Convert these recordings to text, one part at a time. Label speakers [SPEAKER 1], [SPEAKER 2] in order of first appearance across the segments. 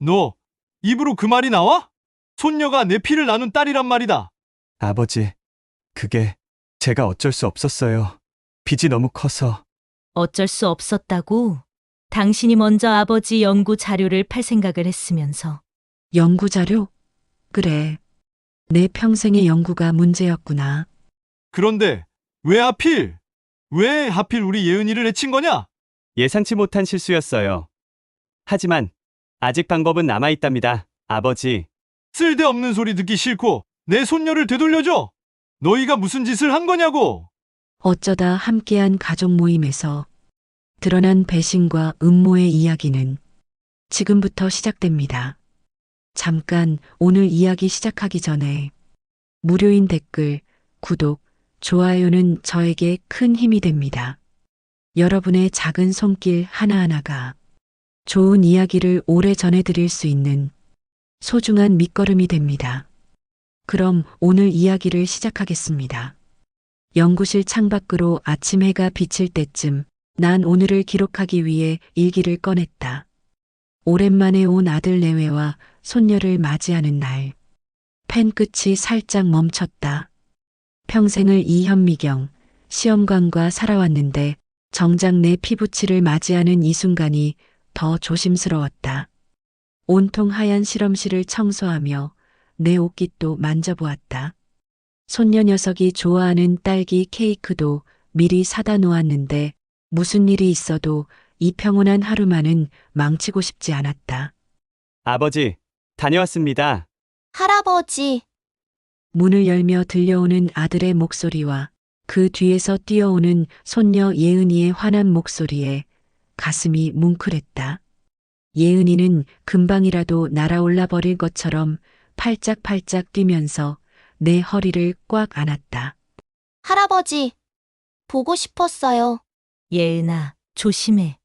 [SPEAKER 1] 너 입으로 그 말이 나와? 손녀가 내 피를 나눈 딸이란 말이다.
[SPEAKER 2] 아버지, 그게 제가 어쩔 수 없었어요. 빚이 너무 커서.
[SPEAKER 3] 어쩔 수 없었다고? 당신이 먼저 아버지 연구 자료를 팔 생각을 했으면서.
[SPEAKER 4] 연구자료? 그래. 내 평생의 연구가 문제였구나.
[SPEAKER 1] 그런데 왜 하필 우리 예은이를 해친 거냐?
[SPEAKER 2] 예상치 못한 실수였어요. 하지만 아직 방법은 남아있답니다, 아버지.
[SPEAKER 1] 쓸데없는 소리 듣기 싫고 내 손녀를 되돌려줘. 너희가 무슨 짓을 한 거냐고.
[SPEAKER 4] 어쩌다 함께한 가족 모임에서 드러난 배신과 음모의 이야기는 지금부터 시작됩니다. 잠깐 오늘 이야기 시작하기 전에 무료인 댓글, 구독, 좋아요는 저에게 큰 힘이 됩니다. 여러분의 작은 손길 하나하나가 좋은 이야기를 오래 전해드릴 수 있는 소중한 밑거름이 됩니다. 그럼 오늘 이야기를 시작하겠습니다. 연구실 창밖으로 아침 해가 비칠 때쯤 난 오늘을 기록하기 위해 일기를 꺼냈다. 오랜만에 온 아들 내외와 손녀를 맞이하는 날. 펜 끝이 살짝 멈췄다. 평생을 이 현미경, 시험관과 살아왔는데 정작 내 피부치를 맞이하는 이 순간이 더 조심스러웠다. 온통 하얀 실험실을 청소하며 내 옷깃도 만져보았다. 손녀 녀석이 좋아하는 딸기 케이크도 미리 사다 놓았는데 무슨 일이 있어도 이 평온한 하루만은 망치고 싶지 않았다.
[SPEAKER 2] 아버지, 다녀왔습니다.
[SPEAKER 5] 할아버지,
[SPEAKER 4] 문을 열며 들려오는 아들의 목소리와 그 뒤에서 뛰어오는 손녀 예은이의 환한 목소리에 가슴이 뭉클했다. 예은이는 금방이라도 날아올라 버릴 것처럼 팔짝팔짝 뛰면서 내 허리를 꽉 안았다.
[SPEAKER 5] 할아버지, 보고 싶었어요.
[SPEAKER 3] 예은아, 조심해.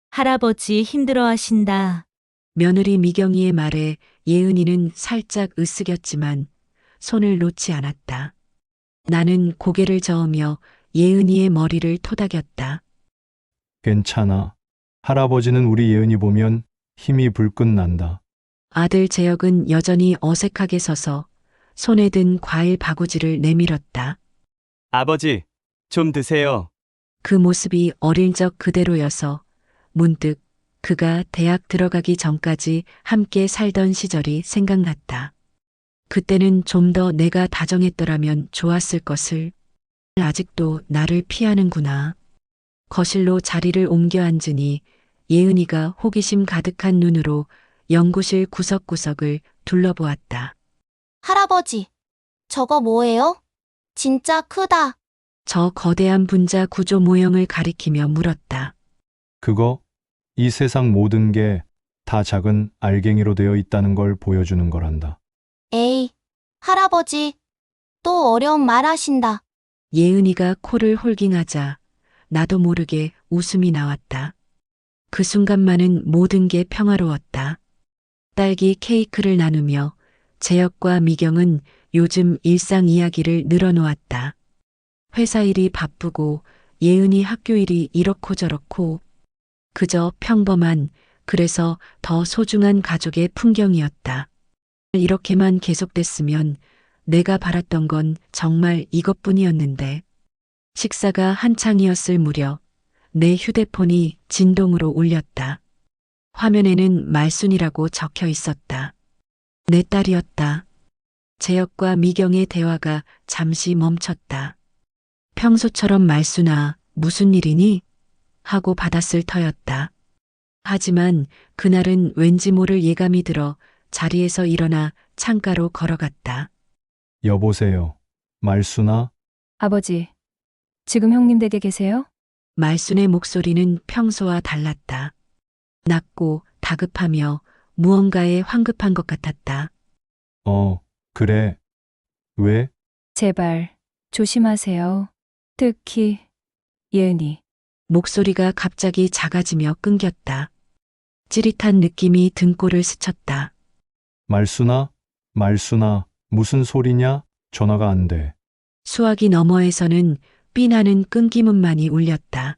[SPEAKER 3] 할아버지 힘들어하신다.
[SPEAKER 4] 며느리 미경이의 말에 예은이는 살짝 으쓱였지만 손을 놓지 않았다. 나는 고개를 저으며 예은이의 머리를 토닥였다.
[SPEAKER 1] 괜찮아. 할아버지는 우리 예은이 보면 힘이 불끈 난다.
[SPEAKER 4] 아들 재혁은 여전히 어색하게 서서 손에 든 과일 바구지를 내밀었다.
[SPEAKER 2] 아버지, 좀 드세요.
[SPEAKER 4] 그 모습이 어릴 적 그대로여서 문득 그가 대학 들어가기 전까지 함께 살던 시절이 생각났다. 그때는 좀 더 내가 다정했더라면 좋았을 것을. 아직도 나를 피하는구나. 거실로 자리를 옮겨 앉으니 예은이가 호기심 가득한 눈으로 연구실 구석구석을 둘러보았다.
[SPEAKER 5] 할아버지, 저거 뭐예요? 진짜 크다.
[SPEAKER 4] 저 거대한 분자 구조 모형을 가리키며 물었다.
[SPEAKER 1] 그거 이 세상 모든 게 다 작은 알갱이로 되어 있다는 걸 보여주는 거란다.
[SPEAKER 5] 에이, 할아버지, 또 어려운 말 하신다.
[SPEAKER 4] 예은이가 코를 홀깅하자 나도 모르게 웃음이 나왔다. 그 순간만은 모든 게 평화로웠다. 딸기 케이크를 나누며 재혁과 미경은 요즘 일상 이야기를 늘어놓았다. 회사 일이 바쁘고 예은이 학교 일이 이렇고 저렇고 그저 평범한 그래서 더 소중한 가족의 풍경이었다. 이렇게만 계속됐으면 내가 바랐던 건 정말 이것뿐이었는데 식사가 한창이었을 무렵 내 휴대폰이 진동으로 울렸다. 화면에는 말순이라고 적혀 있었다. 내 딸이었다. 재혁과 미경의 대화가 잠시 멈췄다. 평소처럼 말순아, 무슨 일이니? 하고 받았을 터였다. 하지만 그날은 왠지 모를 예감이 들어 자리에서 일어나 창가로 걸어갔다.
[SPEAKER 1] 여보세요. 말순아?
[SPEAKER 6] 아버지, 지금 형님 댁에 계세요?
[SPEAKER 4] 말순의 목소리는 평소와 달랐다. 낮고 다급하며 무언가에 황급한 것 같았다.
[SPEAKER 1] 그래. 왜?
[SPEAKER 6] 제발, 조심하세요. 특히, 예은이.
[SPEAKER 4] 목소리가 갑자기 작아지며 끊겼다. 찌릿한 느낌이 등골을 스쳤다.
[SPEAKER 1] 말순아? 무슨 소리냐? 전화가 안 돼.
[SPEAKER 4] 수화기 너머에서는 삐나는 끊김음만이 울렸다.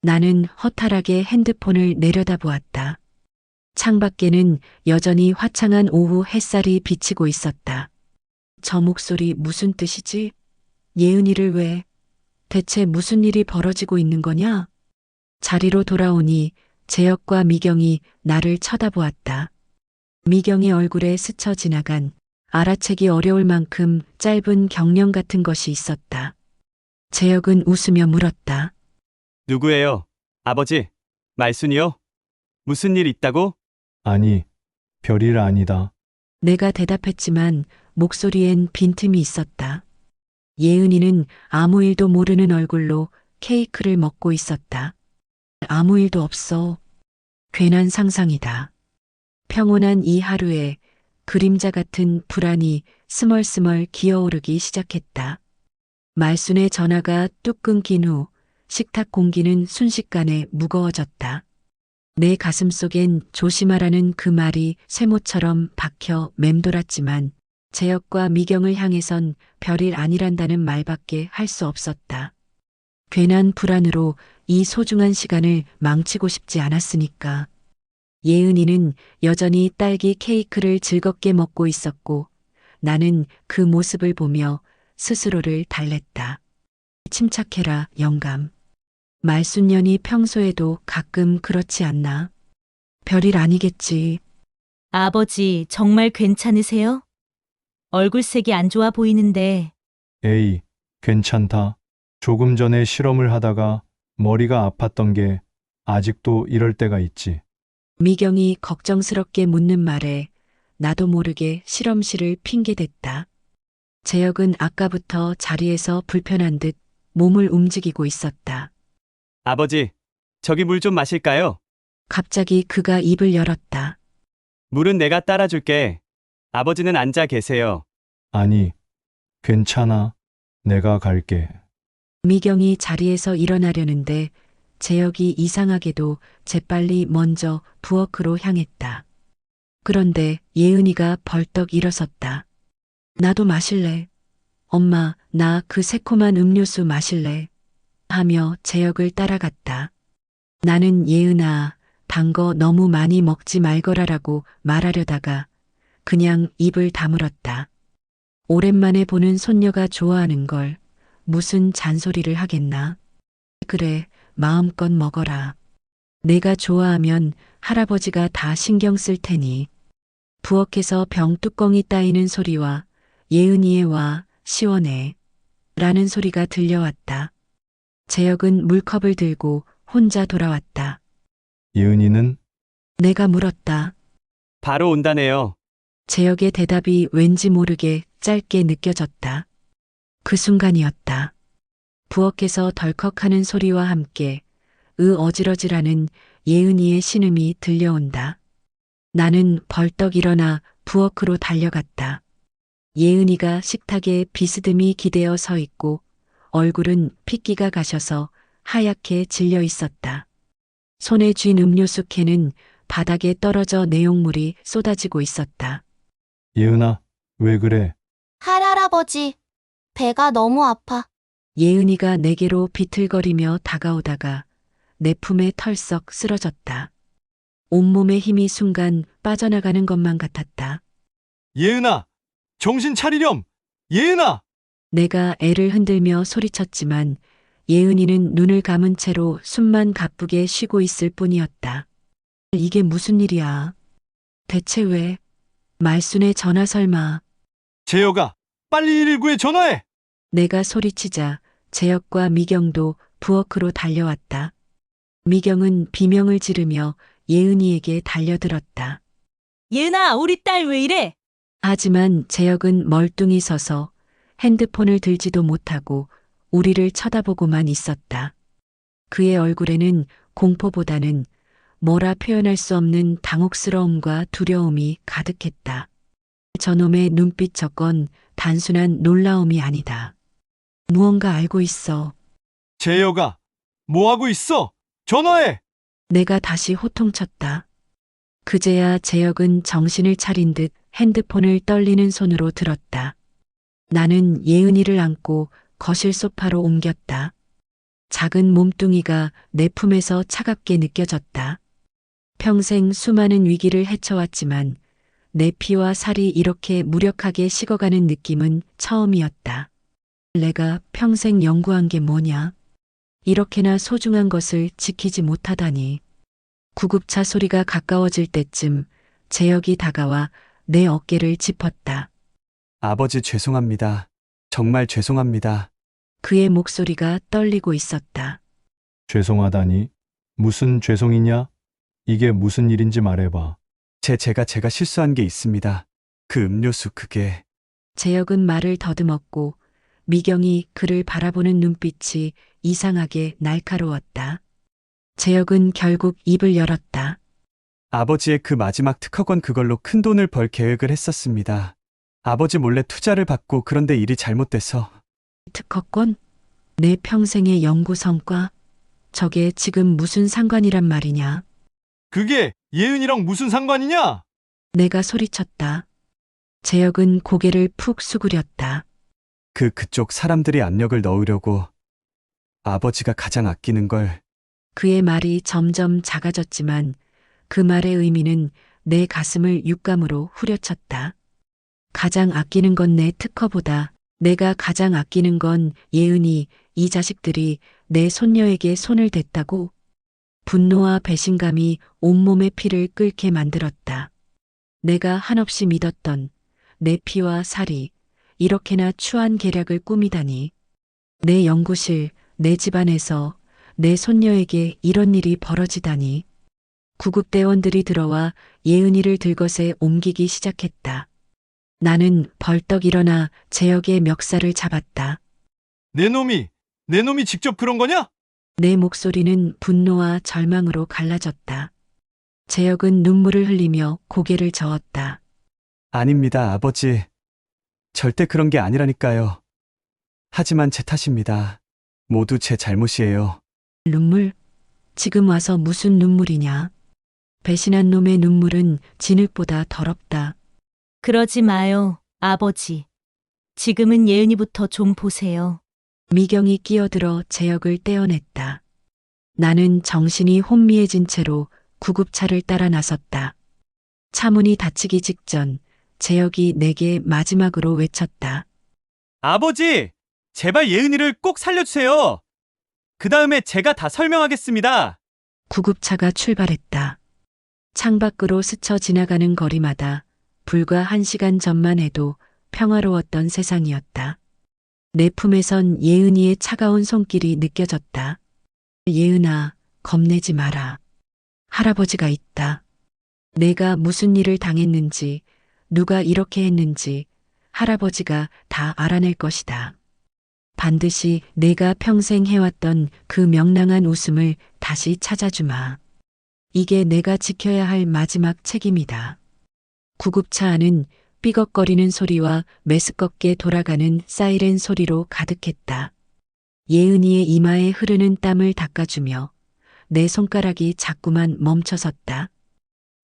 [SPEAKER 4] 나는 허탈하게 핸드폰을 내려다보았다. 창밖에는 여전히 화창한 오후 햇살이 비치고 있었다. 저 목소리 무슨 뜻이지? 예은이를 왜? 대체 무슨 일이 벌어지고 있는 거냐? 자리로 돌아오니 재혁과 미경이 나를 쳐다보았다. 미경의 얼굴에 스쳐 지나간 알아채기 어려울 만큼 짧은 경련 같은 것이 있었다. 재혁은 웃으며 물었다.
[SPEAKER 2] 누구예요? 아버지? 말순이요? 무슨 일 있다고?
[SPEAKER 1] 아니, 별일 아니다.
[SPEAKER 4] 내가 대답했지만 목소리엔 빈틈이 있었다. 예은이는 아무 일도 모르는 얼굴로 케이크를 먹고 있었다. 아무 일도 없어. 괜한 상상이다. 평온한 이 하루에 그림자 같은 불안이 스멀스멀 기어오르기 시작했다. 말순의 전화가 뚝 끊긴 후 식탁 공기는 순식간에 무거워졌다. 내 가슴 속엔 조심하라는 그 말이 쇠모처럼 박혀 맴돌았지만 재혁과 미경을 향해선 별일 아니란다는 말밖에 할 수 없었다. 괜한 불안으로 이 소중한 시간을 망치고 싶지 않았으니까. 예은이는 여전히 딸기 케이크를 즐겁게 먹고 있었고 나는 그 모습을 보며 스스로를 달랬다. 침착해라, 영감. 말순년이 평소에도 가끔 그렇지 않나? 별일 아니겠지.
[SPEAKER 3] 아버지, 정말 괜찮으세요? 얼굴색이 안 좋아 보이는데.
[SPEAKER 1] 에이, 괜찮다. 조금 전에 실험을 하다가 머리가 아팠던 게 아직도 이럴 때가 있지.
[SPEAKER 4] 미경이 걱정스럽게 묻는 말에 나도 모르게 실험실을 핑계댔다. 재혁은 아까부터 자리에서 불편한 듯 몸을 움직이고 있었다.
[SPEAKER 2] 아버지, 저기 물 좀 마실까요?
[SPEAKER 4] 갑자기 그가 입을 열었다.
[SPEAKER 2] 물은 내가 따라줄게. 아버지는 앉아 계세요.
[SPEAKER 1] 아니, 괜찮아. 내가 갈게.
[SPEAKER 4] 미경이 자리에서 일어나려는데 재혁이 이상하게도 재빨리 먼저 부엌으로 향했다. 그런데 예은이가 벌떡 일어섰다. 나도 마실래. 엄마, 나 그 새콤한 음료수 마실래. 하며 재혁을 따라갔다. 나는 예은아, 단 거 너무 많이 먹지 말거라라고 말하려다가 그냥 입을 다물었다. 오랜만에 보는 손녀가 좋아하는 걸 무슨 잔소리를 하겠나. 그래, 마음껏 먹어라. 내가 좋아하면 할아버지가 다 신경 쓸 테니. 부엌에서 병 뚜껑이 따이는 소리와 예은이의 와, 시원해. 라는 소리가 들려왔다. 재혁은 물컵을 들고 혼자 돌아왔다.
[SPEAKER 1] 예은이는?
[SPEAKER 4] 내가 물었다.
[SPEAKER 2] 바로 온다네요.
[SPEAKER 4] 재혁의 대답이 왠지 모르게 짧게 느껴졌다. 그 순간이었다. 부엌에서 덜컥하는 소리와 함께 어지러지라는 예은이의 신음이 들려온다. 나는 벌떡 일어나 부엌으로 달려갔다. 예은이가 식탁에 비스듬히 기대어 서 있고 얼굴은 핏기가 가셔서 하얗게 질려 있었다. 손에 쥔 음료수 캔은 바닥에 떨어져 내용물이 쏟아지고 있었다.
[SPEAKER 1] 예은아, 왜 그래?
[SPEAKER 5] 할아버지, 배가 너무 아파.
[SPEAKER 4] 예은이가 내게로 비틀거리며 다가오다가 내 품에 털썩 쓰러졌다. 온몸의 힘이 순간 빠져나가는 것만 같았다.
[SPEAKER 1] 예은아! 정신 차리렴! 예은아!
[SPEAKER 4] 내가 애를 흔들며 소리쳤지만 예은이는 눈을 감은 채로 숨만 가쁘게 쉬고 있을 뿐이었다. 이게 무슨 일이야? 대체 왜? 말순의 전화 설마.
[SPEAKER 1] 재혁아, 빨리 119에 전화해!
[SPEAKER 4] 내가 소리치자 재혁과 미경도 부엌으로 달려왔다. 미경은 비명을 지르며 예은이에게 달려들었다.
[SPEAKER 3] 예은아, 우리 딸 왜 이래?
[SPEAKER 4] 하지만 재혁은 멀뚱히 서서 핸드폰을 들지도 못하고 우리를 쳐다보고만 있었다. 그의 얼굴에는 공포보다는 뭐라 표현할 수 없는 당혹스러움과 두려움이 가득했다. 저놈의 눈빛 저건 단순한 놀라움이 아니다. 무언가 알고 있어.
[SPEAKER 1] 재혁아, 뭐하고 있어? 전화해!
[SPEAKER 4] 내가 다시 호통쳤다. 그제야 재혁은 정신을 차린 듯 핸드폰을 떨리는 손으로 들었다. 나는 예은이를 안고 거실 소파로 옮겼다. 작은 몸뚱이가 내 품에서 차갑게 느껴졌다. 평생 수많은 위기를 헤쳐왔지만 내 피와 살이 이렇게 무력하게 식어가는 느낌은 처음이었다. 내가 평생 연구한 게 뭐냐? 이렇게나 소중한 것을 지키지 못하다니. 구급차 소리가 가까워질 때쯤 재혁이 다가와 내 어깨를 짚었다.
[SPEAKER 2] 아버지 죄송합니다. 정말 죄송합니다.
[SPEAKER 4] 그의 목소리가 떨리고 있었다.
[SPEAKER 1] 죄송하다니? 무슨 죄송이냐? 이게 무슨 일인지 말해봐.
[SPEAKER 2] 제가 실수한 게 있습니다. 그 음료수 그게
[SPEAKER 4] 재혁은 말을 더듬었고 미경이 그를 바라보는 눈빛이 이상하게 날카로웠다. 재혁은 결국 입을 열었다.
[SPEAKER 2] 아버지의 그 마지막 특허권 그걸로 큰 돈을 벌 계획을 했었습니다. 아버지 몰래 투자를 받고 그런데 일이 잘못돼서
[SPEAKER 4] 특허권? 내 평생의 연구 성과? 저게 지금 무슨 상관이란 말이냐?
[SPEAKER 1] 그게 예은이랑 무슨 상관이냐?
[SPEAKER 4] 내가 소리쳤다. 재혁은 고개를 푹 수그렸다.
[SPEAKER 2] 그쪽 사람들이 압력을 넣으려고 아버지가 가장 아끼는 걸
[SPEAKER 4] 그의 말이 점점 작아졌지만 그 말의 의미는 내 가슴을 육감으로 후려쳤다. 가장 아끼는 건 내 특허보다 내가 가장 아끼는 건 예은이, 이 자식들이 내 손녀에게 손을 댔다고. 분노와 배신감이 온몸의 피를 끓게 만들었다. 내가 한없이 믿었던 내 피와 살이 이렇게나 추한 계략을 꾸미다니. 내 연구실, 내 집안에서 내 손녀에게 이런 일이 벌어지다니. 구급대원들이 들어와 예은이를 들것에 옮기기 시작했다. 나는 벌떡 일어나 재혁의 멱살을 잡았다.
[SPEAKER 1] 내 놈이 직접 그런 거냐?
[SPEAKER 4] 내 목소리는 분노와 절망으로 갈라졌다. 재혁은 눈물을 흘리며 고개를 저었다.
[SPEAKER 2] 아닙니다, 아버지. 절대 그런 게 아니라니까요. 하지만 제 탓입니다. 모두 제 잘못이에요.
[SPEAKER 4] 눈물? 지금 와서 무슨 눈물이냐? 배신한 놈의 눈물은 진흙보다 더럽다.
[SPEAKER 3] 그러지 마요, 아버지. 지금은 예은이부터 좀 보세요.
[SPEAKER 4] 미경이 끼어들어 재혁을 떼어냈다. 나는 정신이 혼미해진 채로 구급차를 따라 나섰다. 차문이 닫히기 직전 재혁이 내게 마지막으로 외쳤다.
[SPEAKER 2] 아버지! 제발 예은이를 꼭 살려주세요! 그 다음에 제가 다 설명하겠습니다.
[SPEAKER 4] 구급차가 출발했다. 창밖으로 스쳐 지나가는 거리마다 불과 1시간 전만 해도 평화로웠던 세상이었다. 내 품에선 예은이의 차가운 손길이 느껴졌다. 예은아, 겁내지 마라. 할아버지가 있다. 내가 무슨 일을 당했는지, 누가 이렇게 했는지 할아버지가 다 알아낼 것이다. 반드시 내가 평생 해왔던 그 명랑한 웃음을 다시 찾아주마. 이게 내가 지켜야 할 마지막 책임이다. 구급차 안은 삐걱거리는 소리와 메스껍게 돌아가는 사이렌 소리로 가득했다. 예은이의 이마에 흐르는 땀을 닦아주며 내 손가락이 자꾸만 멈춰섰다.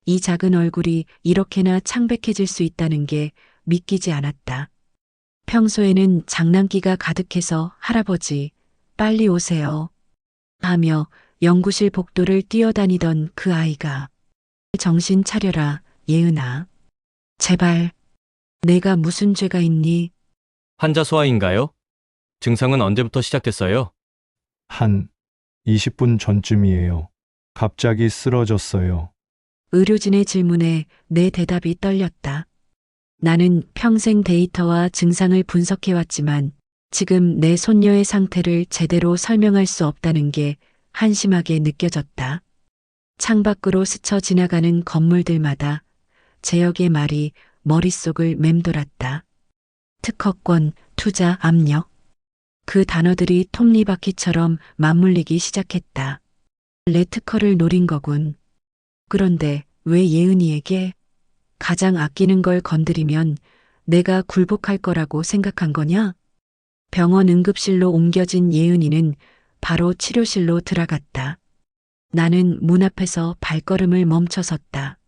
[SPEAKER 4] 이 작은 얼굴이 이렇게나 창백해질 수 있다는 게 믿기지 않았다. 평소에는 장난기가 가득해서 할아버지, 빨리 오세요. 하며 연구실 복도를 뛰어다니던 그 아이가 정신 차려라, 예은아. 제발, 내가 무슨 죄가 있니?
[SPEAKER 7] 환자 소화인가요? 증상은 언제부터 시작됐어요?
[SPEAKER 1] 한 20분 전쯤이에요. 갑자기 쓰러졌어요.
[SPEAKER 4] 의료진의 질문에 내 대답이 떨렸다. 나는 평생 데이터와 증상을 분석해왔지만 지금 내 손녀의 상태를 제대로 설명할 수 없다는 게 한심하게 느껴졌다. 창밖으로 스쳐 지나가는 건물들마다 재혁의 말이 머릿속을 맴돌았다. 특허권, 투자, 압력. 그 단어들이 톱니바퀴처럼 맞물리기 시작했다. 내 특허를 노린 거군. 그런데 왜 예은이에게? 가장 아끼는 걸 건드리면 내가 굴복할 거라고 생각한 거냐? 병원 응급실로 옮겨진 예은이는 바로 치료실로 들어갔다. 나는 문 앞에서 발걸음을 멈춰섰다.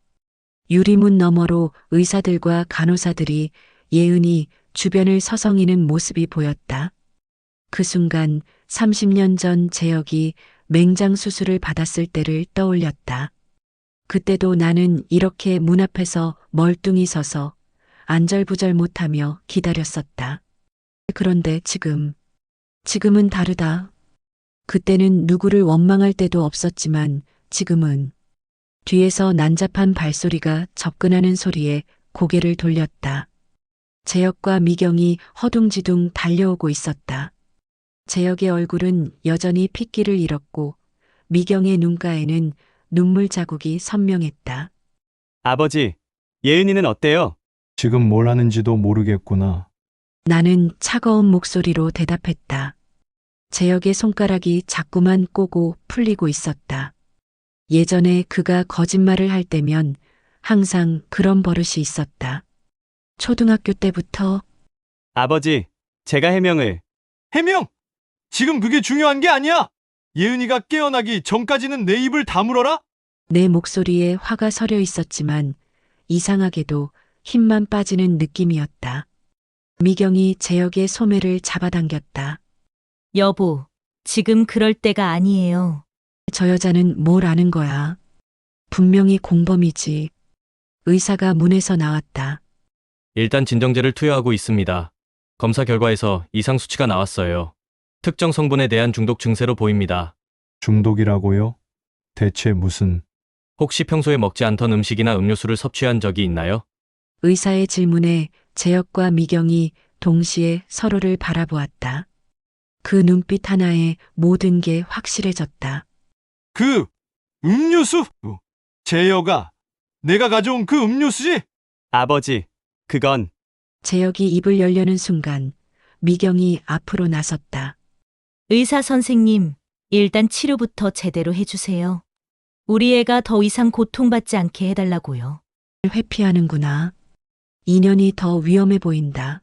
[SPEAKER 4] 유리문 너머로 의사들과 간호사들이 예은이 주변을 서성이는 모습이 보였다. 그 순간 30년 전 재혁이 맹장 수술을 받았을 때를 떠올렸다. 그때도 나는 이렇게 문 앞에서 멀뚱히 서서 안절부절 못하며 기다렸었다. 그런데 지금은 다르다. 그때는 누구를 원망할 때도 없었지만 지금은 뒤에서 난잡한 발소리가 접근하는 소리에 고개를 돌렸다. 재혁과 미경이 허둥지둥 달려오고 있었다. 재혁의 얼굴은 여전히 핏기를 잃었고 미경의 눈가에는 눈물 자국이 선명했다.
[SPEAKER 2] 아버지, 예은이는 어때요?
[SPEAKER 1] 지금 뭘 하는지도 모르겠구나.
[SPEAKER 4] 나는 차가운 목소리로 대답했다. 재혁의 손가락이 자꾸만 꼬고 풀리고 있었다. 예전에 그가 거짓말을 할 때면 항상 그런 버릇이 있었다. 초등학교 때부터
[SPEAKER 2] 아버지, 제가 해명을.
[SPEAKER 1] 해명! 지금 그게 중요한 게 아니야! 예은이가 깨어나기 전까지는 내 입을 다물어라!
[SPEAKER 4] 내 목소리에 화가 서려 있었지만 이상하게도 힘만 빠지는 느낌이었다. 미경이 재혁의 소매를 잡아당겼다.
[SPEAKER 3] 여보, 지금 그럴 때가 아니에요.
[SPEAKER 4] 저 여자는 뭘 아는 거야? 분명히 공범이지. 의사가 문에서 나왔다.
[SPEAKER 7] 일단 진정제를 투여하고 있습니다. 검사 결과에서 이상 수치가 나왔어요. 특정 성분에 대한 중독 증세로 보입니다.
[SPEAKER 1] 중독이라고요? 대체 무슨...
[SPEAKER 7] 혹시 평소에 먹지 않던 음식이나 음료수를 섭취한 적이 있나요?
[SPEAKER 4] 의사의 질문에 재혁과 미경이 동시에 서로를 바라보았다. 그 눈빛 하나에 모든 게 확실해졌다.
[SPEAKER 1] 그 음료수? 재혁아, 내가 가져온 그 음료수지?
[SPEAKER 2] 아버지, 그건
[SPEAKER 4] 재혁이 입을 열려는 순간 미경이 앞으로 나섰다.
[SPEAKER 3] 의사 선생님, 일단 치료부터 제대로 해주세요. 우리 애가 더 이상 고통받지 않게 해달라고요.
[SPEAKER 4] 회피하는구나. 인연이 더 위험해 보인다.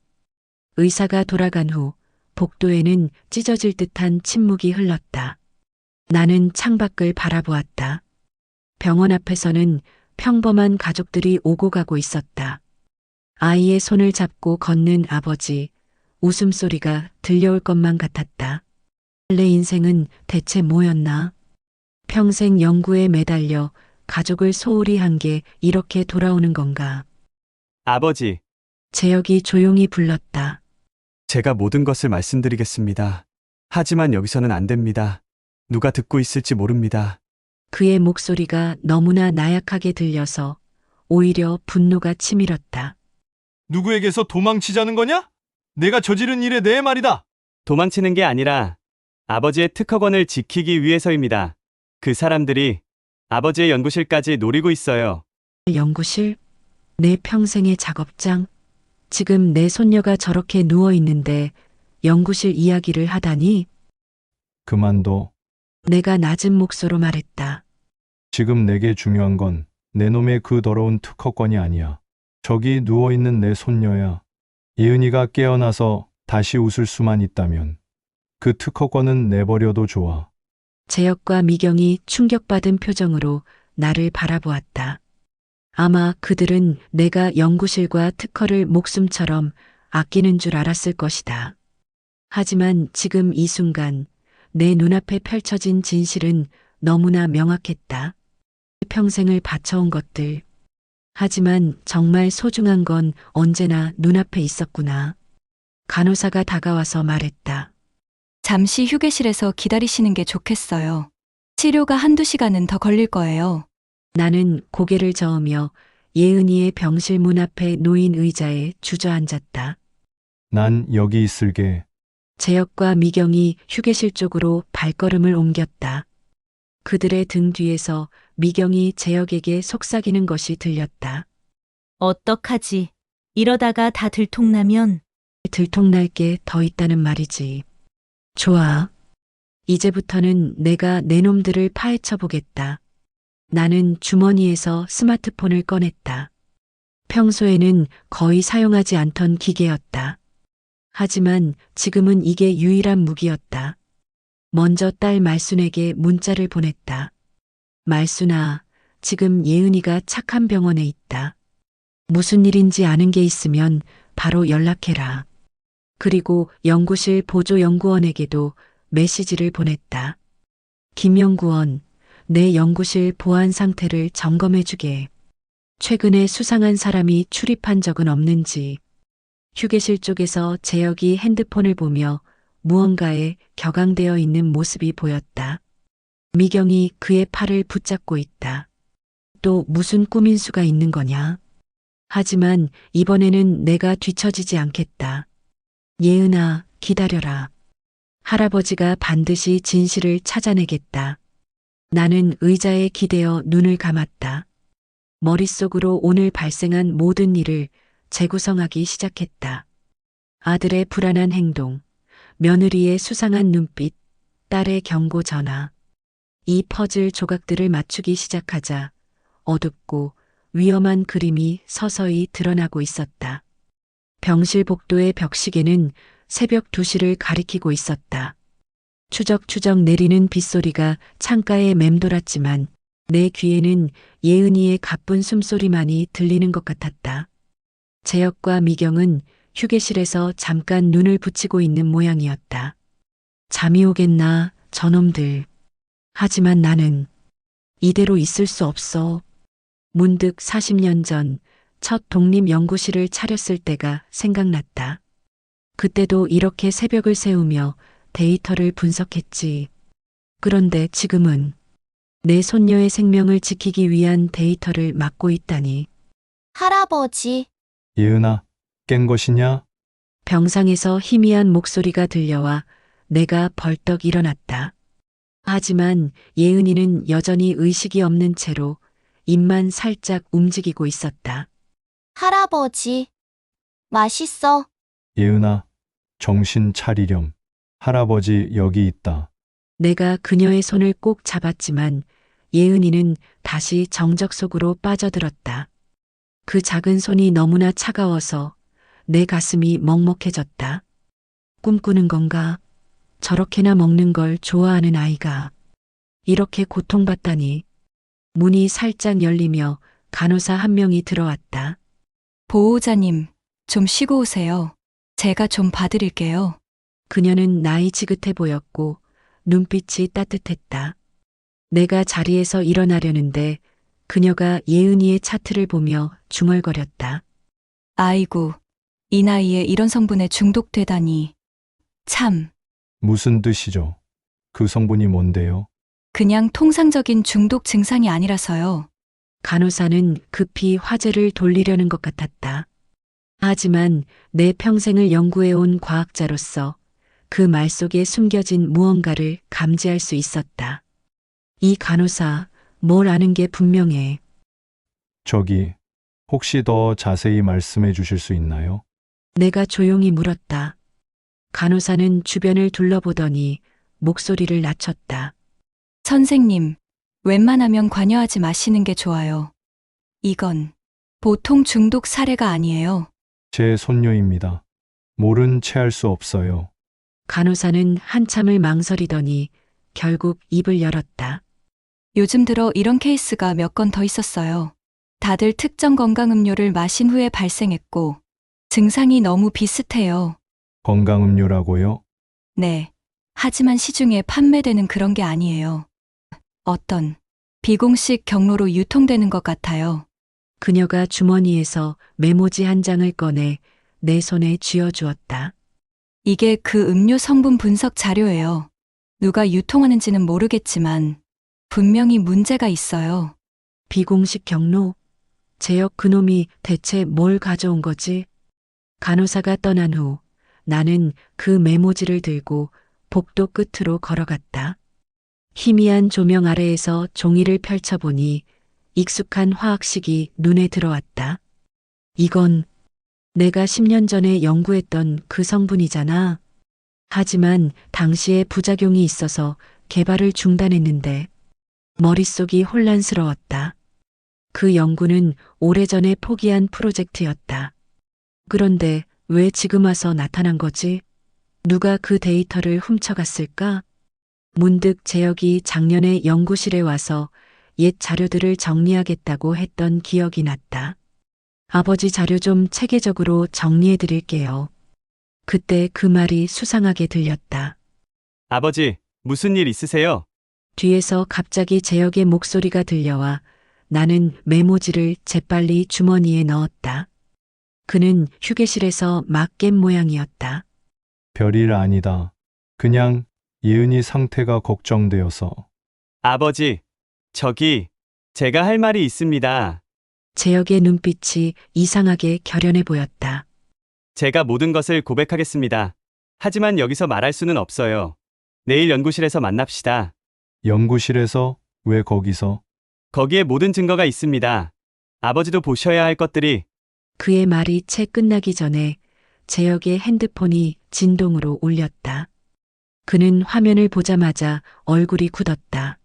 [SPEAKER 4] 의사가 돌아간 후 복도에는 찢어질 듯한 침묵이 흘렀다. 나는 창밖을 바라보았다. 병원 앞에서는 평범한 가족들이 오고 가고 있었다. 아이의 손을 잡고 걷는 아버지, 웃음소리가 들려올 것만 같았다. 내 인생은 대체 뭐였나? 평생 연구에 매달려 가족을 소홀히 한 게 이렇게 돌아오는 건가?
[SPEAKER 2] 아버지,
[SPEAKER 4] 재혁이 조용히 불렀다.
[SPEAKER 2] 제가 모든 것을 말씀드리겠습니다. 하지만 여기서는 안 됩니다. 누가 듣고 있을지 모릅니다.
[SPEAKER 4] 그의 목소리가 너무나 나약하게 들려서 오히려 분노가 치밀었다.
[SPEAKER 1] 누구에게서 도망치자는 거냐? 내가 저지른 일에 대해 말이다.
[SPEAKER 2] 도망치는 게 아니라 아버지의 특허권을 지키기 위해서입니다. 그 사람들이 아버지의 연구실까지 노리고 있어요.
[SPEAKER 4] 연구실? 내 평생의 작업장? 지금 내 손녀가 저렇게 누워 있는데 연구실 이야기를 하다니?
[SPEAKER 1] 그만둬.
[SPEAKER 4] 내가 낮은 목소로 말했다.
[SPEAKER 1] 지금 내게 중요한 건 내 놈의 그 더러운 특허권이 아니야. 저기 누워있는 내 손녀야. 예은이가 깨어나서 다시 웃을 수만 있다면 그 특허권은 내버려도 좋아.
[SPEAKER 4] 재혁과 미경이 충격받은 표정으로 나를 바라보았다. 아마 그들은 내가 연구실과 특허를 목숨처럼 아끼는 줄 알았을 것이다. 하지만 지금 이 순간 내 눈앞에 펼쳐진 진실은 너무나 명확했다. 평생을 바쳐온 것들. 하지만 정말 소중한 건 언제나 눈앞에 있었구나. 간호사가 다가와서 말했다.
[SPEAKER 8] 잠시 휴게실에서 기다리시는 게 좋겠어요. 치료가 한두 시간은 더 걸릴 거예요.
[SPEAKER 4] 나는 고개를 저으며 예은이의 병실 문 앞에 놓인 의자에 주저앉았다.
[SPEAKER 1] 난 여기 있을게.
[SPEAKER 4] 재혁과 미경이 휴게실 쪽으로 발걸음을 옮겼다. 그들의 등 뒤에서 미경이 재혁에게 속삭이는 것이 들렸다.
[SPEAKER 3] 어떡하지? 이러다가 다 들통나면
[SPEAKER 4] 들통날 게 더 있다는 말이지. 좋아. 이제부터는 내가 내 놈들을 파헤쳐 보겠다. 나는 주머니에서 스마트폰을 꺼냈다. 평소에는 거의 사용하지 않던 기계였다. 하지만 지금은 이게 유일한 무기였다. 먼저 딸 말순에게 문자를 보냈다. 말순아, 지금 예은이가 착한 병원에 있다. 무슨 일인지 아는 게 있으면 바로 연락해라. 그리고 연구실 보조 연구원에게도 메시지를 보냈다. 김 연구원, 내 연구실 보안 상태를 점검해주게. 최근에 수상한 사람이 출입한 적은 없는지. 휴게실 쪽에서 재혁이 핸드폰을 보며 무언가에 격앙되어 있는 모습이 보였다. 미경이 그의 팔을 붙잡고 있다. 또 무슨 꾸민 수가 있는 거냐? 하지만 이번에는 내가 뒤처지지 않겠다. 예은아, 기다려라. 할아버지가 반드시 진실을 찾아내겠다. 나는 의자에 기대어 눈을 감았다. 머릿속으로 오늘 발생한 모든 일을 재구성하기 시작했다. 아들의 불안한 행동, 며느리의 수상한 눈빛, 딸의 경고 전화. 이 퍼즐 조각들을 맞추기 시작하자 어둡고 위험한 그림이 서서히 드러나고 있었다. 병실 복도의 벽시계는 새벽 2시를 가리키고 있었다. 추적추적 내리는 빗소리가 창가에 맴돌았지만 내 귀에는 예은이의 가쁜 숨소리만이 들리는 것 같았다. 재혁과 미경은 휴게실에서 잠깐 눈을 붙이고 있는 모양이었다. 잠이 오겠나, 저놈들. 하지만 나는 이대로 있을 수 없어. 문득 40년 전 첫 독립연구실을 차렸을 때가 생각났다. 그때도 이렇게 새벽을 새우며 데이터를 분석했지. 그런데 지금은 내 손녀의 생명을 지키기 위한 데이터를 맡고 있다니.
[SPEAKER 5] 할아버지,
[SPEAKER 1] 예은아, 깬 것이냐?
[SPEAKER 4] 병상에서 희미한 목소리가 들려와 내가 벌떡 일어났다. 하지만 예은이는 여전히 의식이 없는 채로 입만 살짝 움직이고 있었다.
[SPEAKER 5] 할아버지. 맛있어.
[SPEAKER 1] 예은아, 정신 차리렴. 할아버지 여기 있다.
[SPEAKER 4] 내가 그녀의 손을 꼭 잡았지만 예은이는 다시 정적 속으로 빠져들었다. 그 작은 손이 너무나 차가워서 내 가슴이 먹먹해졌다. 꿈꾸는 건가? 저렇게나 먹는 걸 좋아하는 아이가 이렇게 고통받다니. 문이 살짝 열리며 간호사 한 명이 들어왔다.
[SPEAKER 8] 보호자님, 좀 쉬고 오세요. 제가 좀 봐드릴게요.
[SPEAKER 4] 그녀는 나이 지긋해 보였고 눈빛이 따뜻했다. 내가 자리에서 일어나려는데 그녀가 예은이의 차트를 보며 중얼거렸다.
[SPEAKER 8] 아이고, 이 나이에 이런 성분에 중독되다니. 참,
[SPEAKER 1] 무슨 뜻이죠? 그 성분이 뭔데요?
[SPEAKER 8] 그냥 통상적인 중독 증상이 아니라서요.
[SPEAKER 4] 간호사는 급히 화제를 돌리려는 것 같았다. 하지만 내 평생을 연구해온 과학자로서 그 말 속에 숨겨진 무언가를 감지할 수 있었다. 이 간호사, 뭘 아는 게 분명해.
[SPEAKER 1] 저기, 혹시 더 자세히 말씀해 주실 수 있나요?
[SPEAKER 4] 내가 조용히 물었다. 간호사는 주변을 둘러보더니 목소리를 낮췄다.
[SPEAKER 8] 선생님, 웬만하면 관여하지 마시는 게 좋아요. 이건 보통 중독 사례가 아니에요.
[SPEAKER 1] 제 손녀입니다. 모른 채 할 수 없어요.
[SPEAKER 4] 간호사는 한참을 망설이더니 결국 입을 열었다.
[SPEAKER 8] 요즘 들어 이런 케이스가 몇 건 더 있었어요. 다들 특정 건강음료를 마신 후에 발생했고, 증상이 너무 비슷해요.
[SPEAKER 1] 건강음료라고요?
[SPEAKER 8] 네. 하지만 시중에 판매되는 그런 게 아니에요. 어떤 비공식 경로로 유통되는 것 같아요.
[SPEAKER 4] 그녀가 주머니에서 메모지 한 장을 꺼내 내 손에 쥐어주었다.
[SPEAKER 8] 이게 그 음료 성분 분석 자료예요. 누가 유통하는지는 모르겠지만 분명히 문제가 있어요.
[SPEAKER 4] 비공식 경로? 재혁 그놈이 대체 뭘 가져온 거지? 간호사가 떠난 후 나는 그 메모지를 들고 복도 끝으로 걸어갔다. 희미한 조명 아래에서 종이를 펼쳐보니 익숙한 화학식이 눈에 들어왔다. 이건 내가 10년 전에 연구했던 그 성분이잖아. 하지만 당시에 부작용이 있어서 개발을 중단했는데 머릿속이 혼란스러웠다. 그 연구는 오래전에 포기한 프로젝트였다. 그런데 왜 지금 와서 나타난 거지? 누가 그 데이터를 훔쳐갔을까? 문득 재혁이 작년에 연구실에 와서 옛 자료들을 정리하겠다고 했던 기억이 났다. 아버지 자료 좀 체계적으로 정리해 드릴게요. 그때 그 말이 수상하게 들렸다.
[SPEAKER 2] 아버지, 무슨 일 있으세요?
[SPEAKER 4] 뒤에서 갑자기 재혁의 목소리가 들려와 나는 메모지를 재빨리 주머니에 넣었다. 그는 휴게실에서 막 깬 모양이었다.
[SPEAKER 1] 별일 아니다. 그냥 예은이 상태가 걱정되어서.
[SPEAKER 2] 아버지, 저기, 제가 할 말이 있습니다.
[SPEAKER 4] 재혁의 눈빛이 이상하게 결연해 보였다.
[SPEAKER 2] 제가 모든 것을 고백하겠습니다. 하지만 여기서 말할 수는 없어요. 내일 연구실에서 만납시다.
[SPEAKER 1] 연구실에서? 왜 거기서?
[SPEAKER 2] 거기에 모든 증거가 있습니다. 아버지도 보셔야 할 것들이.
[SPEAKER 4] 그의 말이 채 끝나기 전에 재혁의 핸드폰이 진동으로 울렸다. 그는 화면을 보자마자 얼굴이 굳었다.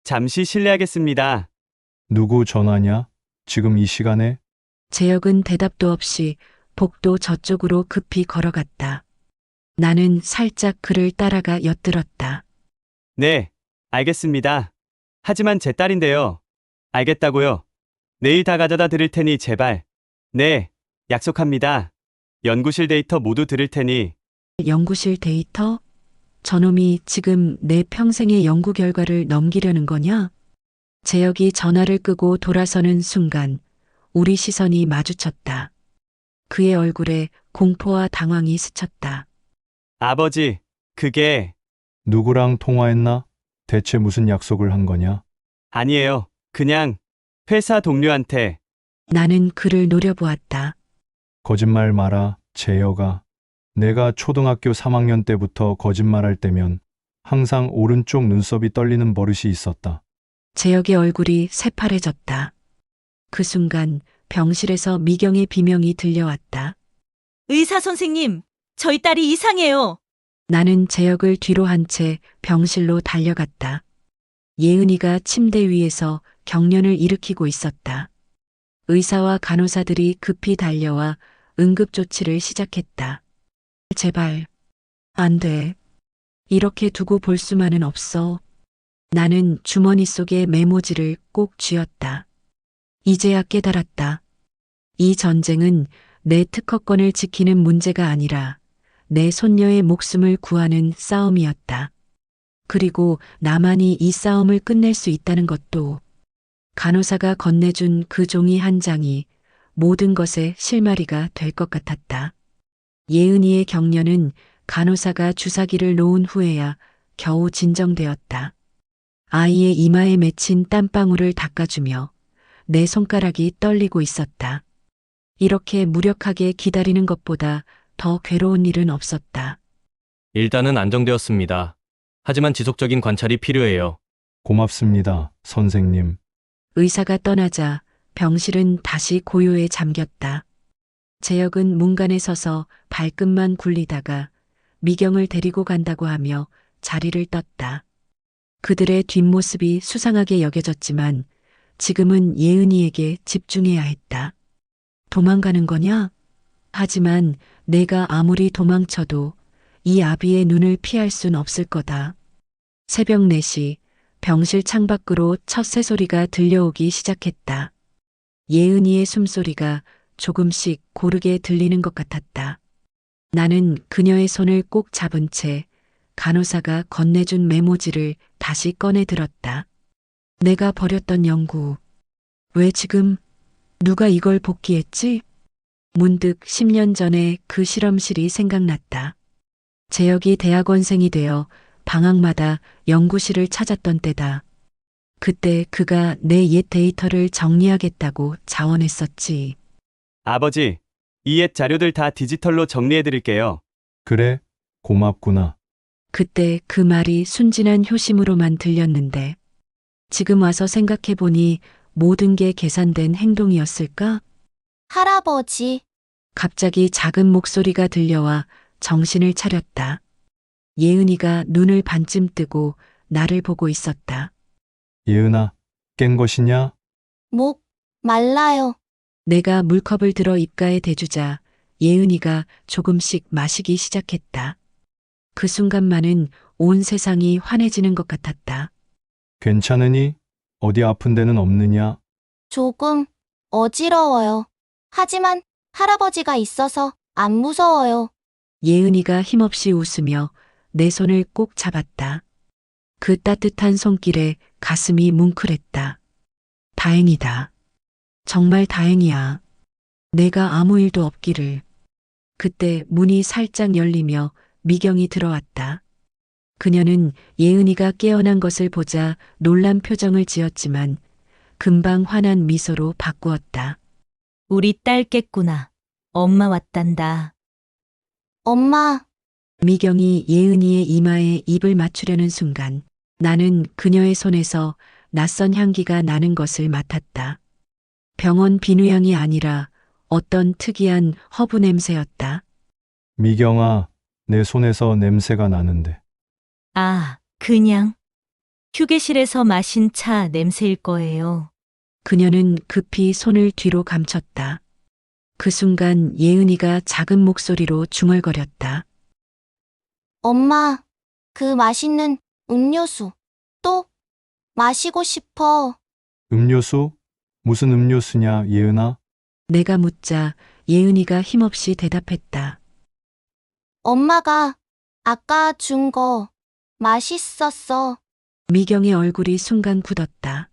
[SPEAKER 2] 잠시 실례하겠습니다.
[SPEAKER 1] 누구 전화냐? 지금 이 시간에?
[SPEAKER 4] 재혁은 대답도 없이 복도 저쪽으로 급히 걸어갔다. 나는 살짝 그를 따라가 엿들었다.
[SPEAKER 2] 네, 알겠습니다. 하지만 제 딸인데요. 알겠다고요. 내일 다 가져다 드릴 테니 제발. 네, 약속합니다. 연구실 데이터 모두 드릴 테니.
[SPEAKER 4] 연구실 데이터? 저놈이 지금 내 평생의 연구 결과를 넘기려는 거냐? 재혁이 전화를 끄고 돌아서는 순간 우리 시선이 마주쳤다. 그의 얼굴에 공포와 당황이 스쳤다.
[SPEAKER 2] 아버지, 그게
[SPEAKER 1] 누구랑 통화했나? 대체 무슨 약속을 한 거냐?
[SPEAKER 2] 아니에요. 그냥 회사 동료한테.
[SPEAKER 4] 나는 그를 노려보았다.
[SPEAKER 1] 거짓말 마라, 재혁아. 내가 초등학교 3학년 때부터 거짓말할 때면 항상 오른쪽 눈썹이 떨리는 버릇이 있었다.
[SPEAKER 4] 재혁의 얼굴이 새파래졌다. 그 순간 병실에서 미경의 비명이 들려왔다.
[SPEAKER 3] 의사 선생님, 저희 딸이 이상해요.
[SPEAKER 4] 나는 재혁을 뒤로 한 채 병실로 달려갔다. 예은이가 침대 위에서 경련을 일으키고 있었다. 의사와 간호사들이 급히 달려와 응급조치를 시작했다. 제발, 안 돼. 이렇게 두고 볼 수만은 없어. 나는 주머니 속의 메모지를 꼭 쥐었다. 이제야 깨달았다. 이 전쟁은 내 특허권을 지키는 문제가 아니라 내 손녀의 목숨을 구하는 싸움이었다. 그리고 나만이 이 싸움을 끝낼 수 있다는 것도 간호사가 건네준 그 종이 한 장이 모든 것의 실마리가 될 것 같았다. 예은이의 격려는 간호사가 주사기를 놓은 후에야 겨우 진정되었다. 아이의 이마에 맺힌 땀방울을 닦아주며 내 손가락이 떨리고 있었다. 이렇게 무력하게 기다리는 것보다 더 괴로운 일은 없었다.
[SPEAKER 7] 일단은 안정되었습니다. 하지만 지속적인 관찰이 필요해요.
[SPEAKER 1] 고맙습니다, 선생님.
[SPEAKER 4] 의사가 떠나자 병실은 다시 고요에 잠겼다. 재혁은 문간에 서서 발끝만 굴리다가 미경을 데리고 간다고 하며 자리를 떴다. 그들의 뒷모습이 수상하게 여겨졌지만 지금은 예은이에게 집중해야 했다. 도망가는 거냐? 하지만 내가 아무리 도망쳐도 이 아비의 눈을 피할 순 없을 거다. 새벽 4시 병실 창밖으로 첫 새소리가 들려오기 시작했다. 예은이의 숨소리가 조금씩 고르게 들리는 것 같았다. 나는 그녀의 손을 꼭 잡은 채 간호사가 건네준 메모지를 다시 꺼내 들었다. 내가 버렸던 연구. 왜 지금 누가 이걸 복귀했지? 문득 10년 전에 그 실험실이 생각났다. 재혁이 대학원생이 되어 방학마다 연구실을 찾았던 때다. 그때 그가 내 옛 데이터를 정리하겠다고 자원했었지.
[SPEAKER 2] 아버지, 이 옛 자료들 다 디지털로 정리해 드릴게요.
[SPEAKER 1] 그래? 고맙구나.
[SPEAKER 4] 그때 그 말이 순진한 효심으로만 들렸는데 지금 와서 생각해보니 모든 게 계산된 행동이었을까?
[SPEAKER 5] 할아버지,
[SPEAKER 4] 갑자기 작은 목소리가 들려와 정신을 차렸다. 예은이가 눈을 반쯤 뜨고 나를 보고 있었다.
[SPEAKER 1] 예은아, 깬 것이냐?
[SPEAKER 5] 목 말라요.
[SPEAKER 4] 내가 물컵을 들어 입가에 대주자 예은이가 조금씩 마시기 시작했다. 그 순간만은 온 세상이 환해지는 것 같았다.
[SPEAKER 1] 괜찮으니? 어디 아픈 데는 없느냐?
[SPEAKER 5] 조금 어지러워요. 하지만 할아버지가 있어서 안 무서워요.
[SPEAKER 4] 예은이가 힘없이 웃으며 내 손을 꼭 잡았다. 그 따뜻한 손길에 가슴이 뭉클했다. 다행이다. 정말 다행이야. 내가 아무 일도 없기를. 그때 문이 살짝 열리며 미경이 들어왔다. 그녀는 예은이가 깨어난 것을 보자 놀란 표정을 지었지만 금방 환한 미소로 바꾸었다.
[SPEAKER 3] 우리 딸 깼구나. 엄마 왔단다.
[SPEAKER 5] 엄마,
[SPEAKER 4] 미경이 예은이의 이마에 입을 맞추려는 순간 나는 그녀의 손에서 낯선 향기가 나는 것을 맡았다. 병원 비누향이 아니라 어떤 특이한 허브 냄새였다.
[SPEAKER 1] 미경아, 내 손에서 냄새가 나는데.
[SPEAKER 3] 아, 그냥 휴게실에서 마신 차 냄새일 거예요.
[SPEAKER 4] 그녀는 급히 손을 뒤로 감췄다. 그 순간 예은이가 작은 목소리로 중얼거렸다.
[SPEAKER 5] 엄마, 그 맛있는 음료수 또 마시고 싶어.
[SPEAKER 1] 음료수? 무슨 음료수냐, 예은아?
[SPEAKER 4] 내가 묻자 예은이가 힘없이 대답했다.
[SPEAKER 5] 엄마가 아까 준 거 맛있었어.
[SPEAKER 4] 미경의 얼굴이 순간 굳었다.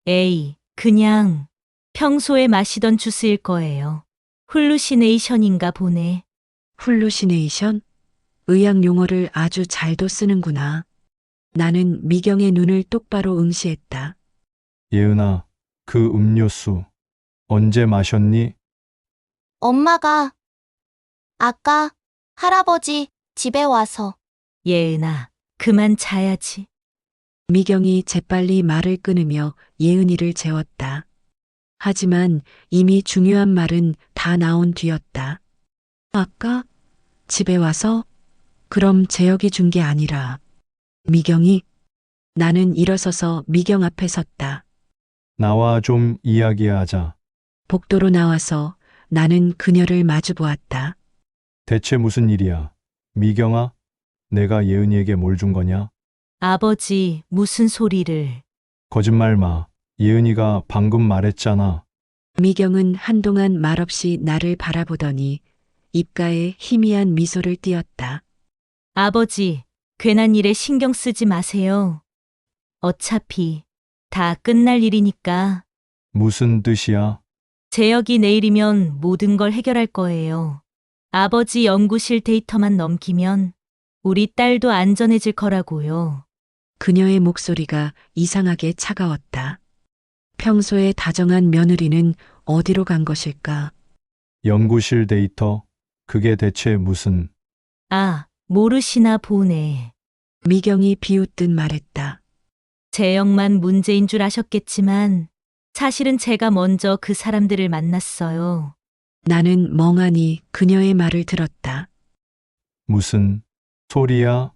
[SPEAKER 3] 에이, 그냥 평소에 마시던 주스일 거예요. 훌루시네이션인가 보네.
[SPEAKER 4] 훌루시네이션? 의학 용어를 아주 잘도 쓰는구나. 나는 미경의 눈을 똑바로 응시했다.
[SPEAKER 1] 예은아, 그 음료수 언제 마셨니?
[SPEAKER 5] 엄마가 아까 할아버지 집에 와서.
[SPEAKER 3] 예은아, 그만 자야지.
[SPEAKER 4] 미경이 재빨리 말을 끊으며 예은이를 재웠다. 하지만 이미 중요한 말은 다 나온 뒤였다. 아까 집에 와서? 그럼 재혁이 준 게 아니라 미경이? 나는 일어서서 미경 앞에 섰다.
[SPEAKER 1] 나와 좀 이야기하자.
[SPEAKER 4] 복도로 나와서 나는 그녀를 마주 보았다.
[SPEAKER 1] 대체 무슨 일이야? 미경아, 내가 예은이에게 뭘 준 거냐?
[SPEAKER 3] 아버지, 무슨 소리를.
[SPEAKER 1] 거짓말 마. 예은이가 방금 말했잖아.
[SPEAKER 4] 미경은 한동안 말없이 나를 바라보더니 입가에 희미한 미소를 띄었다.
[SPEAKER 3] 아버지, 괜한 일에 신경 쓰지 마세요. 어차피 다 끝날 일이니까.
[SPEAKER 1] 무슨 뜻이야?
[SPEAKER 3] 재혁이 내일이면 모든 걸 해결할 거예요. 아버지 연구실 데이터만 넘기면 우리 딸도 안전해질 거라고요.
[SPEAKER 4] 그녀의 목소리가 이상하게 차가웠다. 평소에 다정한 며느리는 어디로 간 것일까?
[SPEAKER 1] 연구실 데이터? 그게 대체 무슨...
[SPEAKER 3] 아, 모르시나 보네.
[SPEAKER 4] 미경이 비웃듯 말했다.
[SPEAKER 3] 재혁만 문제인 줄 아셨겠지만 사실은 제가 먼저 그 사람들을 만났어요.
[SPEAKER 4] 나는 멍하니 그녀의 말을 들었다.
[SPEAKER 1] 무슨 소리야?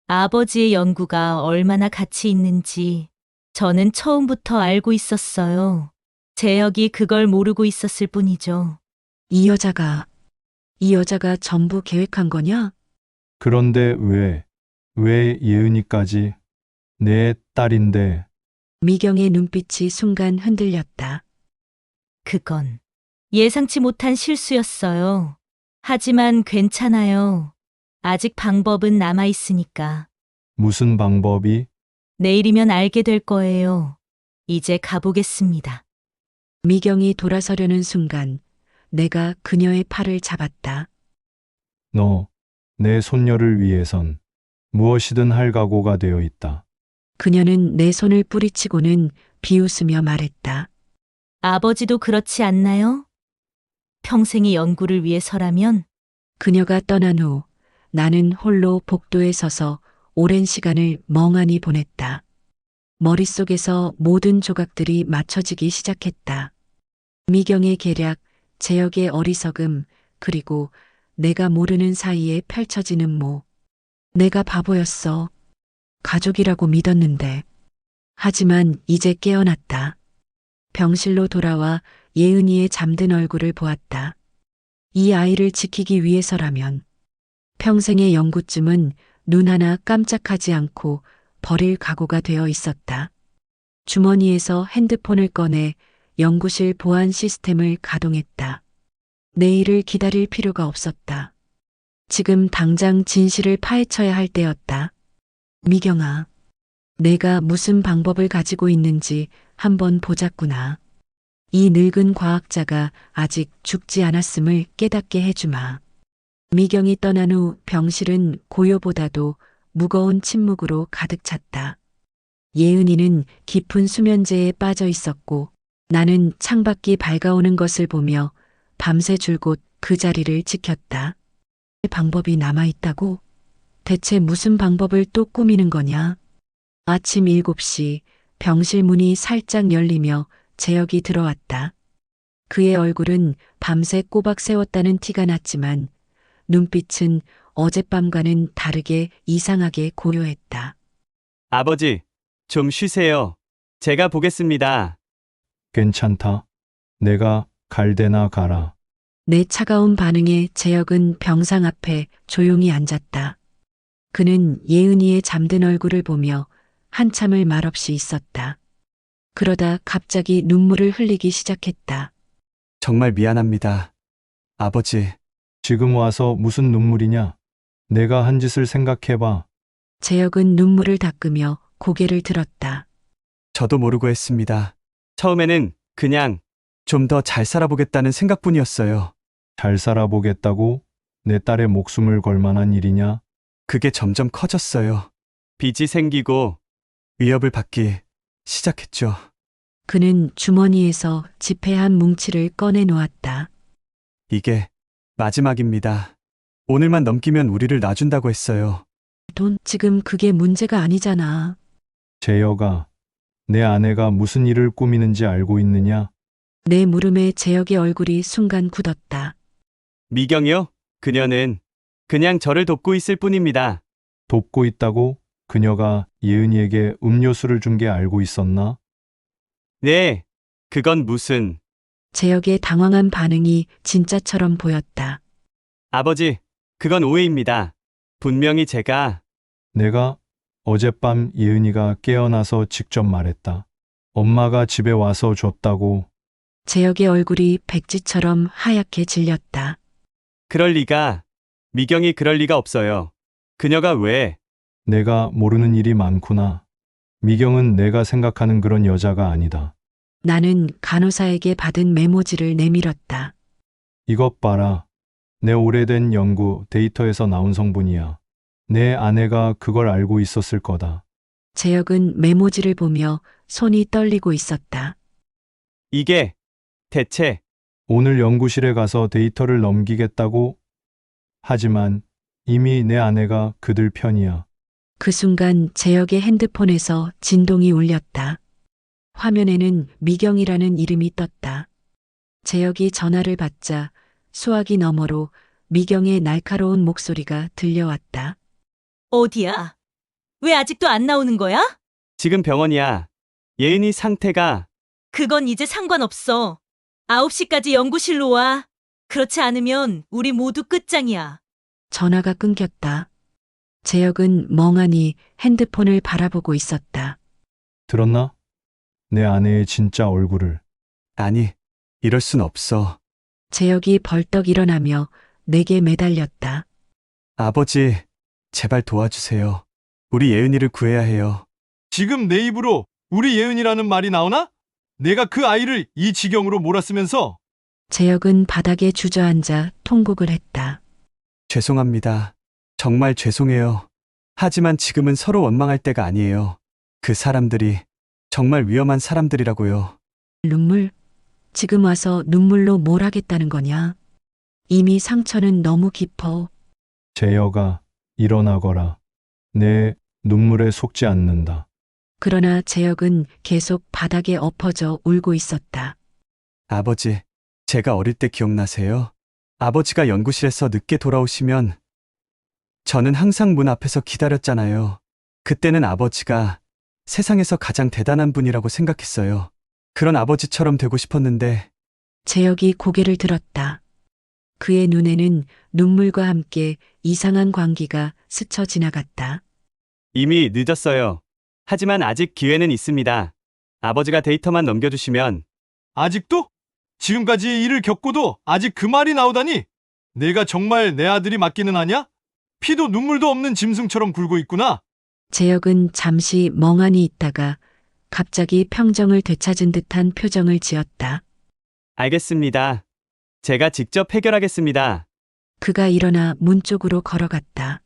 [SPEAKER 3] 아버지의 연구가 얼마나 가치 있는지 저는 처음부터 알고 있었어요. 재혁이 그걸 모르고 있었을 뿐이죠.
[SPEAKER 4] 이 여자가 전부 계획한 거냐?
[SPEAKER 1] 그런데 왜 예은이까지? 내 딸인데.
[SPEAKER 4] 미경의 눈빛이 순간 흔들렸다.
[SPEAKER 3] 그건 예상치 못한 실수였어요. 하지만 괜찮아요. 아직 방법은 남아 있으니까.
[SPEAKER 1] 무슨 방법이?
[SPEAKER 3] 내일이면 알게 될 거예요. 이제 가보겠습니다.
[SPEAKER 4] 미경이 돌아서려는 순간 내가 그녀의 팔을 잡았다.
[SPEAKER 1] 너, 내 손녀를 위해선 무엇이든 할 각오가 되어 있다.
[SPEAKER 4] 그녀는 내 손을 뿌리치고는 비웃으며 말했다.
[SPEAKER 3] 아버지도 그렇지 않나요? 평생의 연구를 위해서라면
[SPEAKER 4] 그녀가 떠난 후 나는 홀로 복도에 서서 오랜 시간을 멍하니 보냈다. 머릿속에서 모든 조각들이 맞춰지기 시작했다. 미경의 계략, 재혁의 어리석음, 그리고 내가 모르는 사이에 펼쳐지는 모. 내가 바보였어. 가족이라고 믿었는데. 하지만 이제 깨어났다. 병실로 돌아와 예은이의 잠든 얼굴을 보았다. 이 아이를 지키기 위해서라면 평생의 연구쯤은 눈 하나 깜짝하지 않고 버릴 각오가 되어 있었다. 주머니에서 핸드폰을 꺼내 연구실 보안 시스템을 가동했다. 내일을 기다릴 필요가 없었다. 지금 당장 진실을 파헤쳐야 할 때였다. 미경아, 내가 무슨 방법을 가지고 있는지 한번 보자꾸나. 이 늙은 과학자가 아직 죽지 않았음을 깨닫게 해주마. 미경이 떠난 후 병실은 고요보다도 무거운 침묵으로 가득 찼다. 예은이는 깊은 수면제에 빠져 있었고 나는 창밖이 밝아오는 것을 보며 밤새 줄곧 그 자리를 지켰다. 방법이 남아있다고? 대체 무슨 방법을 또 꾸미는 거냐? 아침 7시 병실 문이 살짝 열리며 재혁이 들어왔다. 그의 얼굴은 밤새 꼬박 세웠다는 티가 났지만 눈빛은 어젯밤과는 다르게 이상하게 고요했다.
[SPEAKER 2] 아버지, 좀 쉬세요. 제가 보겠습니다.
[SPEAKER 1] 괜찮다. 내가 갈 데나 가라.
[SPEAKER 4] 내 차가운 반응에 재혁은 병상 앞에 조용히 앉았다. 그는 예은이의 잠든 얼굴을 보며 한참을 말없이 있었다. 그러다 갑자기 눈물을 흘리기 시작했다.
[SPEAKER 2] 정말 미안합니다. 아버지,
[SPEAKER 1] 지금 와서 무슨 눈물이냐? 내가 한 짓을 생각해봐.
[SPEAKER 4] 재혁은 눈물을 닦으며 고개를 들었다.
[SPEAKER 2] 저도 모르고 했습니다. 처음에는 그냥 좀 더 잘 살아보겠다는 생각뿐이었어요.
[SPEAKER 1] 잘 살아보겠다고? 내 딸의 목숨을 걸 만한 일이냐?
[SPEAKER 2] 그게 점점 커졌어요. 빚이 생기고 위협을 받기 시작했죠.
[SPEAKER 4] 그는 주머니에서 지폐 한 뭉치를 꺼내 놓았다.
[SPEAKER 2] 이게 마지막입니다. 오늘만 넘기면 우리를 놔준다고 했어요.
[SPEAKER 4] 돈, 지금 그게 문제가 아니잖아.
[SPEAKER 1] 재혁아, 내 아내가 무슨 일을 꾸미는지 알고 있느냐?
[SPEAKER 4] 내 물음에 재혁의 얼굴이 순간 굳었다.
[SPEAKER 2] 미경이요? 그녀는 그냥 저를 돕고 있을 뿐입니다.
[SPEAKER 1] 돕고 있다고? 그녀가 예은이에게 음료수를 준 게 알고 있었나?
[SPEAKER 2] 네, 그건 무슨...
[SPEAKER 4] 재혁의 당황한 반응이 진짜처럼 보였다.
[SPEAKER 2] 아버지, 그건 오해입니다. 분명히 제가...
[SPEAKER 1] 내가 어젯밤 예은이가 깨어나서 직접 말했다. 엄마가 집에 와서 줬다고.
[SPEAKER 4] 재혁의 얼굴이 백지처럼 하얗게 질렸다.
[SPEAKER 2] 그럴 리가... 미경이 그럴 리가 없어요. 그녀가 왜...
[SPEAKER 1] 내가 모르는 일이 많구나. 미경은 내가 생각하는 그런 여자가 아니다.
[SPEAKER 4] 나는 간호사에게 받은 메모지를 내밀었다.
[SPEAKER 1] 이것 봐라. 내 오래된 연구 데이터에서 나온 성분이야. 내 아내가 그걸 알고 있었을 거다.
[SPEAKER 4] 재혁은 메모지를 보며 손이 떨리고 있었다.
[SPEAKER 2] 이게 대체...
[SPEAKER 1] 오늘 연구실에 가서 데이터를 넘기겠다고? 하지만 이미 내 아내가 그들 편이야.
[SPEAKER 4] 그 순간 재혁의 핸드폰에서 진동이 울렸다. 화면에는 미경이라는 이름이 떴다. 재혁이 전화를 받자 수화기 너머로 미경의 날카로운 목소리가 들려왔다.
[SPEAKER 3] 어디야? 왜 아직도 안 나오는 거야?
[SPEAKER 2] 지금 병원이야. 예은이 상태가...
[SPEAKER 3] 그건 이제 상관없어. 9시까지 연구실로 와. 그렇지 않으면 우리 모두 끝장이야.
[SPEAKER 4] 전화가 끊겼다. 재혁은 멍하니 핸드폰을 바라보고 있었다.
[SPEAKER 1] 들었나? 내 아내의 진짜 얼굴을.
[SPEAKER 2] 아니, 이럴 순 없어.
[SPEAKER 4] 재혁이 벌떡 일어나며 내게 매달렸다.
[SPEAKER 2] 아버지, 제발 도와주세요. 우리 예은이를 구해야 해요.
[SPEAKER 1] 지금 내 입으로 우리 예은이라는 말이 나오나? 내가 그 아이를 이 지경으로 몰았으면서.
[SPEAKER 4] 재혁은 바닥에 주저앉아 통곡을 했다.
[SPEAKER 2] 죄송합니다. 정말 죄송해요. 하지만 지금은 서로 원망할 때가 아니에요. 그 사람들이 정말 위험한 사람들이라고요.
[SPEAKER 4] 눈물? 지금 와서 눈물로 뭘 하겠다는 거냐? 이미 상처는 너무 깊어.
[SPEAKER 1] 재혁아, 일어나거라. 내 눈물에 속지 않는다.
[SPEAKER 4] 그러나 재혁은 계속 바닥에 엎어져 울고 있었다.
[SPEAKER 2] 아버지, 제가 어릴 때 기억나세요? 아버지가 연구실에서 늦게 돌아오시면 저는 항상 문 앞에서 기다렸잖아요. 그때는 아버지가 세상에서 가장 대단한 분이라고 생각했어요. 그런 아버지처럼 되고 싶었는데
[SPEAKER 4] 재혁이 고개를 들었다. 그의 눈에는 눈물과 함께 이상한 광기가 스쳐 지나갔다.
[SPEAKER 2] 이미 늦었어요. 하지만 아직 기회는 있습니다. 아버지가 데이터만 넘겨주시면.
[SPEAKER 1] 아직도? 지금까지 일을 겪고도 아직 그 말이 나오다니? 내가 정말 내 아들이 맞기는 하냐? 피도 눈물도 없는 짐승처럼 굴고 있구나.
[SPEAKER 4] 재혁은 잠시 멍하니 있다가 갑자기 평정을 되찾은 듯한 표정을 지었다.
[SPEAKER 2] 알겠습니다. 제가 직접 해결하겠습니다.
[SPEAKER 4] 그가 일어나 문 쪽으로 걸어갔다.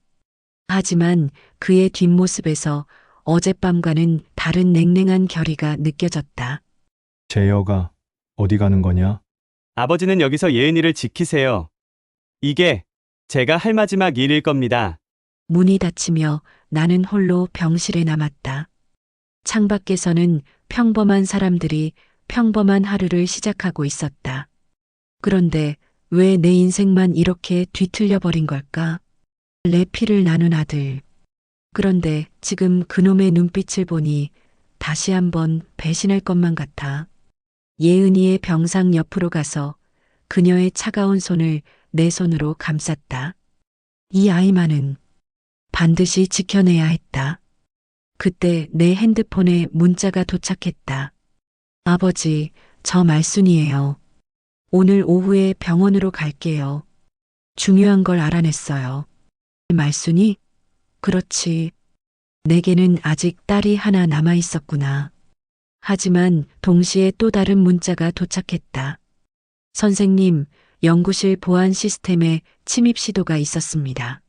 [SPEAKER 4] 하지만 그의 뒷모습에서 어젯밤과는 다른 냉랭한 결의가 느껴졌다.
[SPEAKER 1] 재혁아, 어디 가는 거냐?
[SPEAKER 2] 아버지는 여기서 예은이를 지키세요. 이게 제가 할 마지막 일일 겁니다.
[SPEAKER 4] 문이 닫히며 나는 홀로 병실에 남았다. 창밖에서는 평범한 사람들이 평범한 하루를 시작하고 있었다. 그런데 왜 내 인생만 이렇게 뒤틀려 버린 걸까? 내 피를 나눈 아들. 그런데 지금 그놈의 눈빛을 보니 다시 한번 배신할 것만 같아. 예은이의 병상 옆으로 가서 그녀의 차가운 손을 내 손으로 감쌌다. 이 아이만은 반드시 지켜내야 했다. 그때 내 핸드폰에 문자가 도착했다. 아버지, 저 말순이에요. 오늘 오후에 병원으로 갈게요. 중요한 걸 알아냈어요. 말순이? 그렇지. 내게는 아직 딸이 하나 남아 있었구나. 하지만 동시에 또 다른 문자가 도착했다. 선생님, 연구실 보안 시스템에 침입 시도가 있었습니다.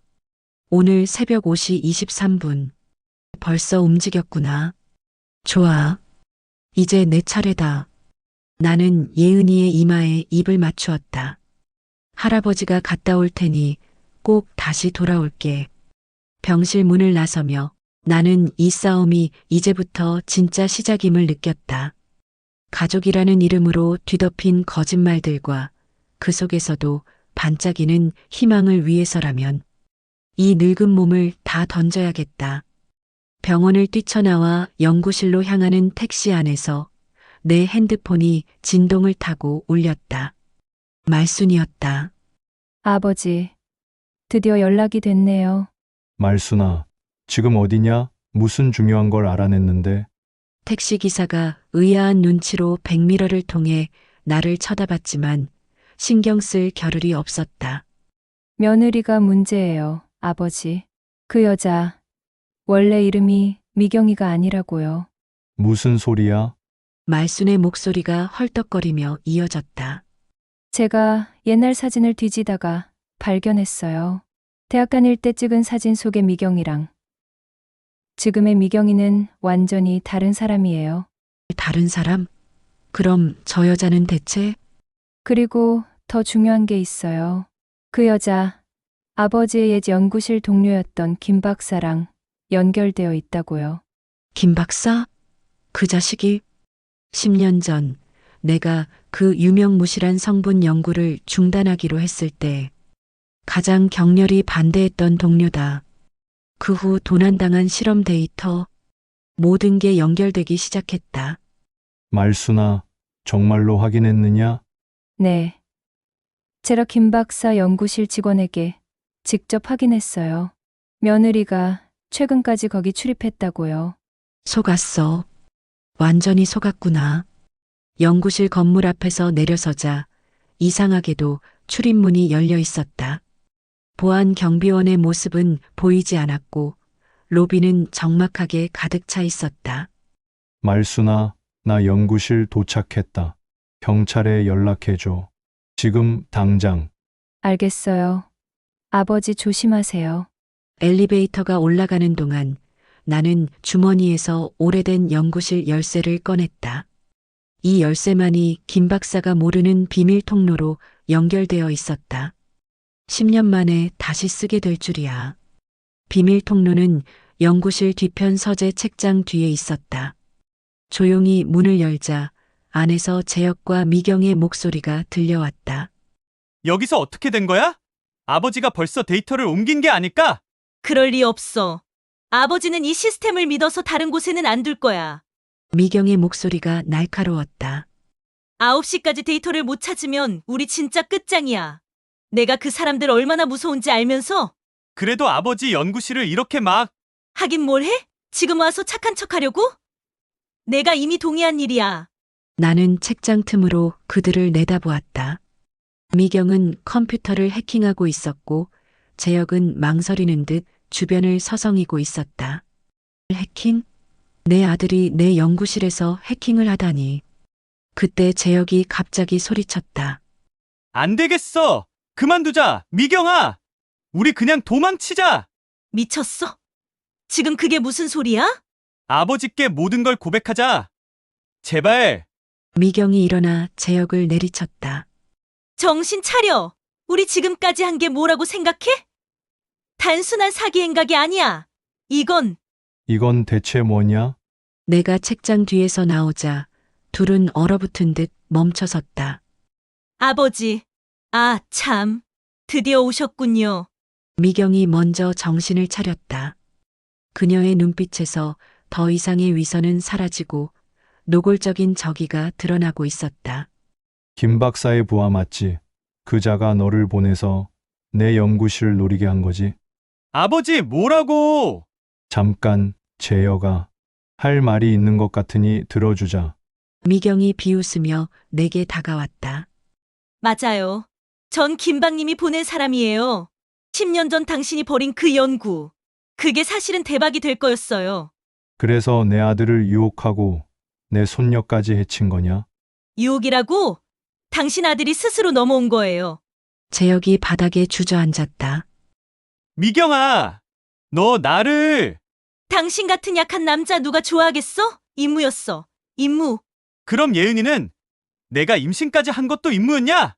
[SPEAKER 4] 오늘 새벽 5시 23분. 벌써 움직였구나. 좋아. 이제 내 차례다. 나는 예은이의 이마에 입을 맞추었다. 할아버지가 갔다 올 테니 꼭 다시 돌아올게. 병실 문을 나서며 나는 이 싸움이 이제부터 진짜 시작임을 느꼈다. 가족이라는 이름으로 뒤덮인 거짓말들과 그 속에서도 반짝이는 희망을 위해서라면 이 늙은 몸을 다 던져야겠다. 병원을 뛰쳐나와 연구실로 향하는 택시 안에서 내 핸드폰이 진동을 타고 울렸다. 말순이었다.
[SPEAKER 6] 아버지, 드디어 연락이 됐네요.
[SPEAKER 1] 말순아, 지금 어디냐? 무슨 중요한 걸 알아냈는데?
[SPEAKER 4] 택시기사가 의아한 눈치로 백미러를 통해 나를 쳐다봤지만 신경 쓸 겨를이 없었다.
[SPEAKER 6] 며느리가 문제예요, 아버지. 그 여자, 원래 이름이 미경이가 아니라고요.
[SPEAKER 1] 무슨 소리야?
[SPEAKER 4] 말순의 목소리가 헐떡거리며 이어졌다.
[SPEAKER 6] 제가 옛날 사진을 뒤지다가 발견했어요. 대학 다닐 때 찍은 사진 속의 미경이랑 지금의 미경이는 완전히 다른 사람이에요.
[SPEAKER 4] 다른 사람? 그럼 저 여자는 대체?
[SPEAKER 6] 그리고 더 중요한 게 있어요. 그 여자, 아버지의 옛 연구실 동료였던 김 박사랑 연결되어 있다고요.
[SPEAKER 4] 김 박사? 그 자식이? 10년 전 내가 그 유명무실한 성분 연구를 중단하기로 했을 때 가장 격렬히 반대했던 동료다. 그 후 도난당한 실험 데이터, 모든 게 연결되기 시작했다.
[SPEAKER 1] 말순아, 정말로 확인했느냐?
[SPEAKER 6] 네. 제가 김 박사 연구실 직원에게 직접 확인했어요. 며느리가 최근까지 거기 출입했다고요.
[SPEAKER 4] 속았어. 완전히 속았구나. 연구실 건물 앞에서 내려서자 이상하게도 출입문이 열려 있었다. 보안 경비원의 모습은 보이지 않았고 로비는 적막하게 가득 차 있었다.
[SPEAKER 1] 말순아, 나 연구실 도착했다. 경찰에 연락해줘. 지금 당장.
[SPEAKER 6] 알겠어요. 아버지 조심하세요.
[SPEAKER 4] 엘리베이터가 올라가는 동안 나는 주머니에서 오래된 연구실 열쇠를 꺼냈다. 이 열쇠만이 김 박사가 모르는 비밀 통로로 연결되어 있었다. 10년 만에 다시 쓰게 될 줄이야. 비밀 통로는 연구실 뒤편 서재 책장 뒤에 있었다. 조용히 문을 열자 안에서 재혁과 미경의 목소리가 들려왔다.
[SPEAKER 2] 여기서 어떻게 된 거야? 아버지가 벌써 데이터를 옮긴 게 아닐까?
[SPEAKER 3] 그럴 리 없어. 아버지는 이 시스템을 믿어서 다른 곳에는 안 둘 거야.
[SPEAKER 4] 미경의 목소리가 날카로웠다.
[SPEAKER 3] 9시까지 데이터를 못 찾으면 우리 진짜 끝장이야. 내가 그 사람들 얼마나 무서운지 알면서
[SPEAKER 2] 그래도 아버지 연구실을 이렇게 막
[SPEAKER 3] 하긴 뭘 해? 지금 와서 착한 척하려고? 내가 이미 동의한 일이야.
[SPEAKER 4] 나는 책장 틈으로 그들을 내다보았다. 미경은 컴퓨터를 해킹하고 있었고 재혁은 망설이는 듯 주변을 서성이고 있었다. 해킹? 내 아들이 내 연구실에서 해킹을 하다니. 그때 재혁이 갑자기 소리쳤다.
[SPEAKER 2] 안 되겠어! 그만두자! 미경아! 우리 그냥 도망치자!
[SPEAKER 3] 미쳤어? 지금 그게 무슨 소리야?
[SPEAKER 2] 아버지께 모든 걸 고백하자! 제발!
[SPEAKER 4] 미경이 일어나 재혁을 내리쳤다.
[SPEAKER 3] 정신 차려! 우리 지금까지 한 게 뭐라고 생각해? 단순한 사기 행각이 아니야.
[SPEAKER 1] 이건 대체 뭐냐?
[SPEAKER 4] 내가 책장 뒤에서 나오자 둘은 얼어붙은 듯 멈춰섰다.
[SPEAKER 3] 아버지. 아, 참. 드디어 오셨군요.
[SPEAKER 4] 미경이 먼저 정신을 차렸다. 그녀의 눈빛에서 더 이상의 위선은 사라지고 노골적인 적의가 드러나고 있었다.
[SPEAKER 1] 김 박사의 부하 맞지? 그자가 너를 보내서 내 연구실을 노리게 한 거지.
[SPEAKER 2] 아버지, 뭐라고!
[SPEAKER 1] 잠깐, 재혁아. 할 말이 있는 것 같으니 들어주자.
[SPEAKER 4] 미경이 비웃으며 내게 다가왔다.
[SPEAKER 3] 맞아요. 전 김박님이 보낸 사람이에요. 10년 전 당신이 벌인 그 연구. 그게 사실은 대박이 될 거였어요.
[SPEAKER 1] 그래서 내 아들을 유혹하고 내 손녀까지 해친 거냐?
[SPEAKER 3] 유혹이라고? 당신 아들이 스스로 넘어온 거예요.
[SPEAKER 4] 재혁이 바닥에 주저앉았다.
[SPEAKER 2] 미경아! 너 나를!
[SPEAKER 3] 당신 같은 약한 남자 누가 좋아하겠어? 임무였어. 임무.
[SPEAKER 2] 그럼 예은이는 내가 임신까지 한 것도 임무였냐?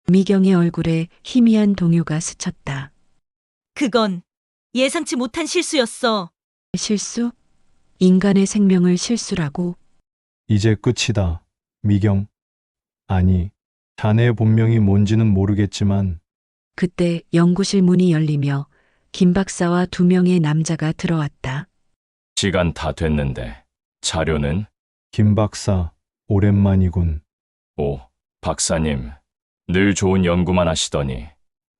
[SPEAKER 4] 미경의 얼굴에 희미한 동요가 스쳤다.
[SPEAKER 3] 그건 예상치 못한 실수였어.
[SPEAKER 4] 실수? 인간의 생명을 실수라고?
[SPEAKER 1] 이제 끝이다. 미경. 아니, 자네 본명이 뭔지는 모르겠지만
[SPEAKER 4] 그때 연구실 문이 열리며 김 박사와 2명의 남자가 들어왔다.
[SPEAKER 9] 시간 다 됐는데 자료는?
[SPEAKER 1] 김 박사, 오랜만이군.
[SPEAKER 9] 오, 박사님. 늘 좋은 연구만 하시더니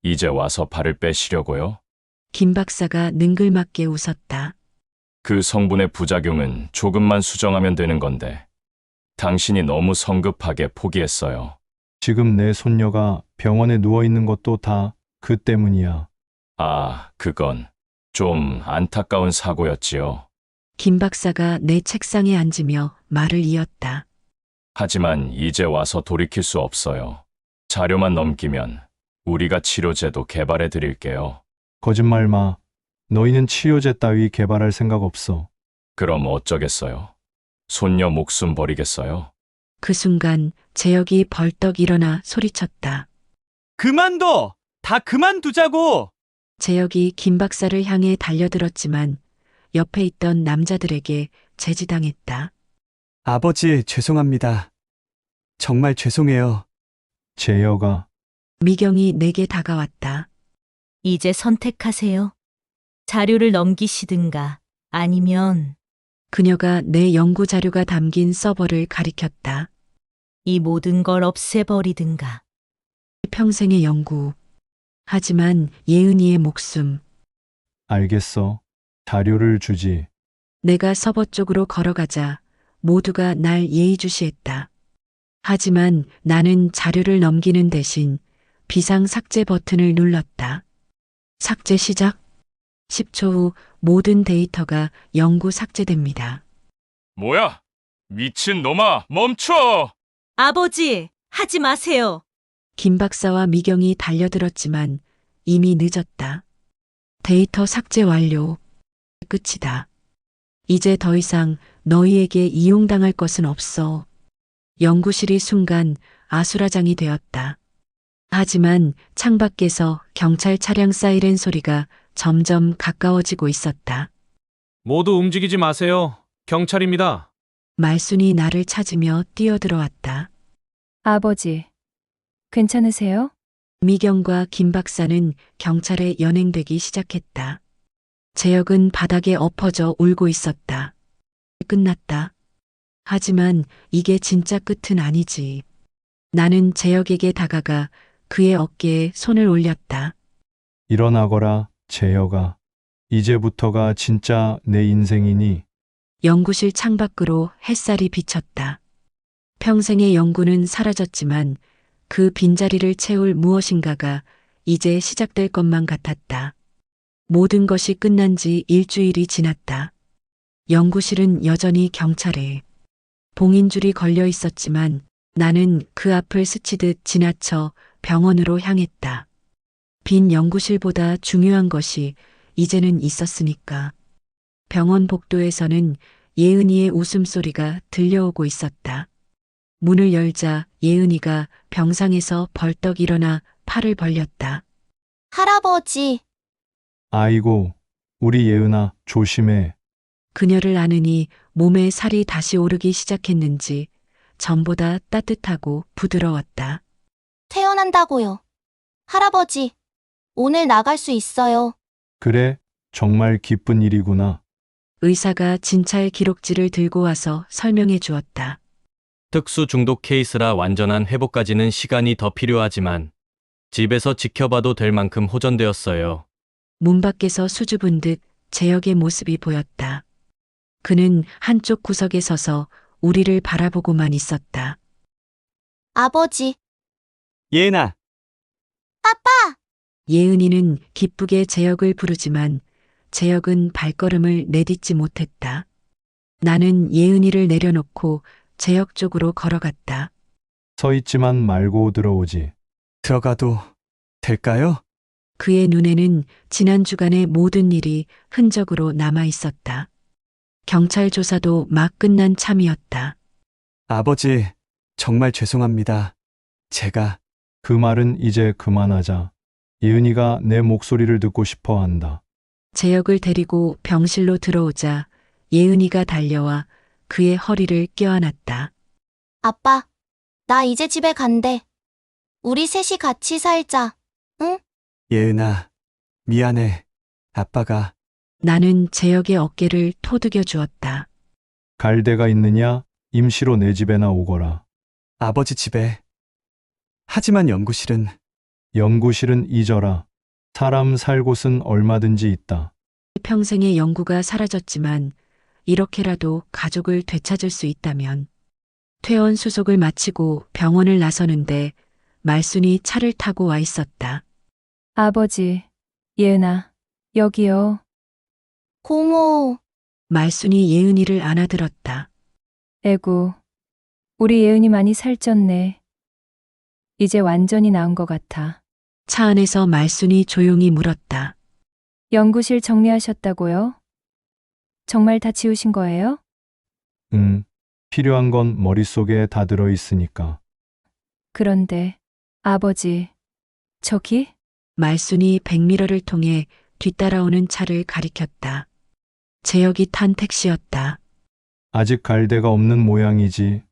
[SPEAKER 9] 이제 와서 발을 빼시려고요?
[SPEAKER 4] 김 박사가 능글맞게 웃었다.
[SPEAKER 9] 그 성분의 부작용은 조금만 수정하면 되는 건데 당신이 너무 성급하게 포기했어요.
[SPEAKER 1] 지금 내 손녀가 병원에 누워 있는 것도 다 그 때문이야.
[SPEAKER 9] 아, 그건 좀 안타까운 사고였지요.
[SPEAKER 4] 김 박사가 내 책상에 앉으며 말을 이었다.
[SPEAKER 9] 하지만 이제 와서 돌이킬 수 없어요. 자료만 넘기면 우리가 치료제도 개발해 드릴게요.
[SPEAKER 1] 거짓말 마. 너희는 치료제 따위 개발할 생각 없어.
[SPEAKER 9] 그럼 어쩌겠어요? 손녀 목숨 버리겠어요?
[SPEAKER 4] 그 순간 재혁이 벌떡 일어나 소리쳤다.
[SPEAKER 2] 그만둬! 다 그만두자고!
[SPEAKER 4] 재혁이 김 박사를 향해 달려들었지만 옆에 있던 남자들에게 제지당했다.
[SPEAKER 2] 아버지, 죄송합니다. 정말 죄송해요.
[SPEAKER 1] 재혁아,
[SPEAKER 4] 미경이 내게 다가왔다.
[SPEAKER 3] 이제 선택하세요. 자료를 넘기시든가 아니면
[SPEAKER 4] 그녀가 내 연구 자료가 담긴 서버를 가리켰다.
[SPEAKER 3] 이 모든 걸 없애버리든가.
[SPEAKER 4] 평생의 연구. 하지만 예은이의 목숨.
[SPEAKER 1] 알겠어. 자료를 주지.
[SPEAKER 4] 내가 서버 쪽으로 걸어가자 모두가 날 예의주시했다. 하지만 나는 자료를 넘기는 대신 비상 삭제 버튼을 눌렀다. 삭제 시작. 10초 후 모든 데이터가 영구 삭제됩니다.
[SPEAKER 9] 뭐야? 미친 놈아, 멈춰!
[SPEAKER 3] 아버지, 하지 마세요.
[SPEAKER 4] 김 박사와 미경이 달려들었지만 이미 늦었다. 데이터 삭제 완료. 끝이다. 이제 더 이상 너희에게 이용당할 것은 없어. 연구실이 순간 아수라장이 되었다. 하지만 창밖에서 경찰 차량 사이렌 소리가 점점 가까워지고 있었다.
[SPEAKER 10] 모두 움직이지 마세요. 경찰입니다.
[SPEAKER 4] 말순이 나를 찾으며 뛰어들어왔다.
[SPEAKER 6] 아버지, 괜찮으세요?
[SPEAKER 4] 미경과 김 박사는 경찰에 연행되기 시작했다. 재혁은 바닥에 엎어져 울고 있었다. 끝났다. 하지만 이게 진짜 끝은 아니지. 나는 재혁에게 다가가 그의 어깨에 손을 올렸다.
[SPEAKER 1] 일어나거라, 재혁아. 이제부터가 진짜 내 인생이니
[SPEAKER 4] 연구실 창밖으로 햇살이 비쳤다. 평생의 연구는 사라졌지만 그 빈자리를 채울 무엇인가가 이제 시작될 것만 같았다. 모든 것이 끝난 지 일주일이 지났다. 연구실은 여전히 경찰에 봉인줄이 걸려 있었지만 나는 그 앞을 스치듯 지나쳐 병원으로 향했다. 빈 연구실보다 중요한 것이 이제는 있었으니까. 병원 복도에서는 예은이의 웃음소리가 들려오고 있었다. 문을 열자 예은이가 병상에서 벌떡 일어나 팔을 벌렸다.
[SPEAKER 5] 할아버지,
[SPEAKER 1] 아이고, 우리 예은아, 조심해.
[SPEAKER 4] 그녀를 아느니 몸에 살이 다시 오르기 시작했는지 전보다 따뜻하고 부드러웠다.
[SPEAKER 5] 퇴원한다고요. 할아버지, 오늘 나갈 수 있어요.
[SPEAKER 1] 그래, 정말 기쁜 일이구나.
[SPEAKER 4] 의사가 진찰 기록지를 들고 와서 설명해 주었다.
[SPEAKER 7] 특수 중독 케이스라 완전한 회복까지는 시간이 더 필요하지만 집에서 지켜봐도 될 만큼 호전되었어요.
[SPEAKER 4] 문 밖에서 수줍은 듯 재혁의 모습이 보였다. 그는 한쪽 구석에 서서 우리를 바라보고만 있었다.
[SPEAKER 5] 아버지,
[SPEAKER 2] 예은아,
[SPEAKER 5] 아빠!
[SPEAKER 4] 예은이는 기쁘게 재혁을 부르지만 재혁은 발걸음을 내딛지 못했다. 나는 예은이를 내려놓고 재혁 쪽으로 걸어갔다.
[SPEAKER 1] 서 있지만 말고 들어오지.
[SPEAKER 2] 들어가도 될까요?
[SPEAKER 4] 그의 눈에는 지난 주간의 모든 일이 흔적으로 남아 있었다. 경찰 조사도 막 끝난 참이었다.
[SPEAKER 2] 아버지, 정말 죄송합니다. 제가
[SPEAKER 1] 그 말은 이제 그만하자. 예은이가 내 목소리를 듣고 싶어 한다.
[SPEAKER 4] 재혁을 데리고 병실로 들어오자 예은이가 달려와 그의 허리를 껴안았다.
[SPEAKER 5] 아빠, 나 이제 집에 간대. 우리 셋이 같이 살자. 응?
[SPEAKER 2] 예은아, 미안해. 아빠가
[SPEAKER 4] 나는 재혁의 어깨를 토득여 주었다.
[SPEAKER 1] 갈 데가 있느냐? 임시로 내 집에나 오거라.
[SPEAKER 2] 아버지 집에. 하지만 연구실은
[SPEAKER 1] 연구실은 잊어라. 사람 살 곳은 얼마든지 있다.
[SPEAKER 4] 평생의 연구가 사라졌지만 이렇게라도 가족을 되찾을 수 있다면. 퇴원 수속을 마치고 병원을 나서는데 말순이 차를 타고 와 있었다.
[SPEAKER 6] 아버지, 예은아, 여기요.
[SPEAKER 5] 고모,
[SPEAKER 4] 말순이 예은이를 안아들었다.
[SPEAKER 6] 에구, 우리 예은이 많이 살쪘네. 이제 완전히 나은 것 같아.
[SPEAKER 4] 차 안에서 말순이 조용히 물었다.
[SPEAKER 6] 연구실 정리하셨다고요? 정말 다 지우신 거예요?
[SPEAKER 1] 필요한 건 머릿속에 다 들어 있으니까.
[SPEAKER 6] 그런데, 아버지, 저기?
[SPEAKER 4] 말순이 백미러를 통해 뒤따라오는 차를 가리켰다. 재혁이 탄 택시였다.
[SPEAKER 1] 아직 갈 데가 없는 모양이지.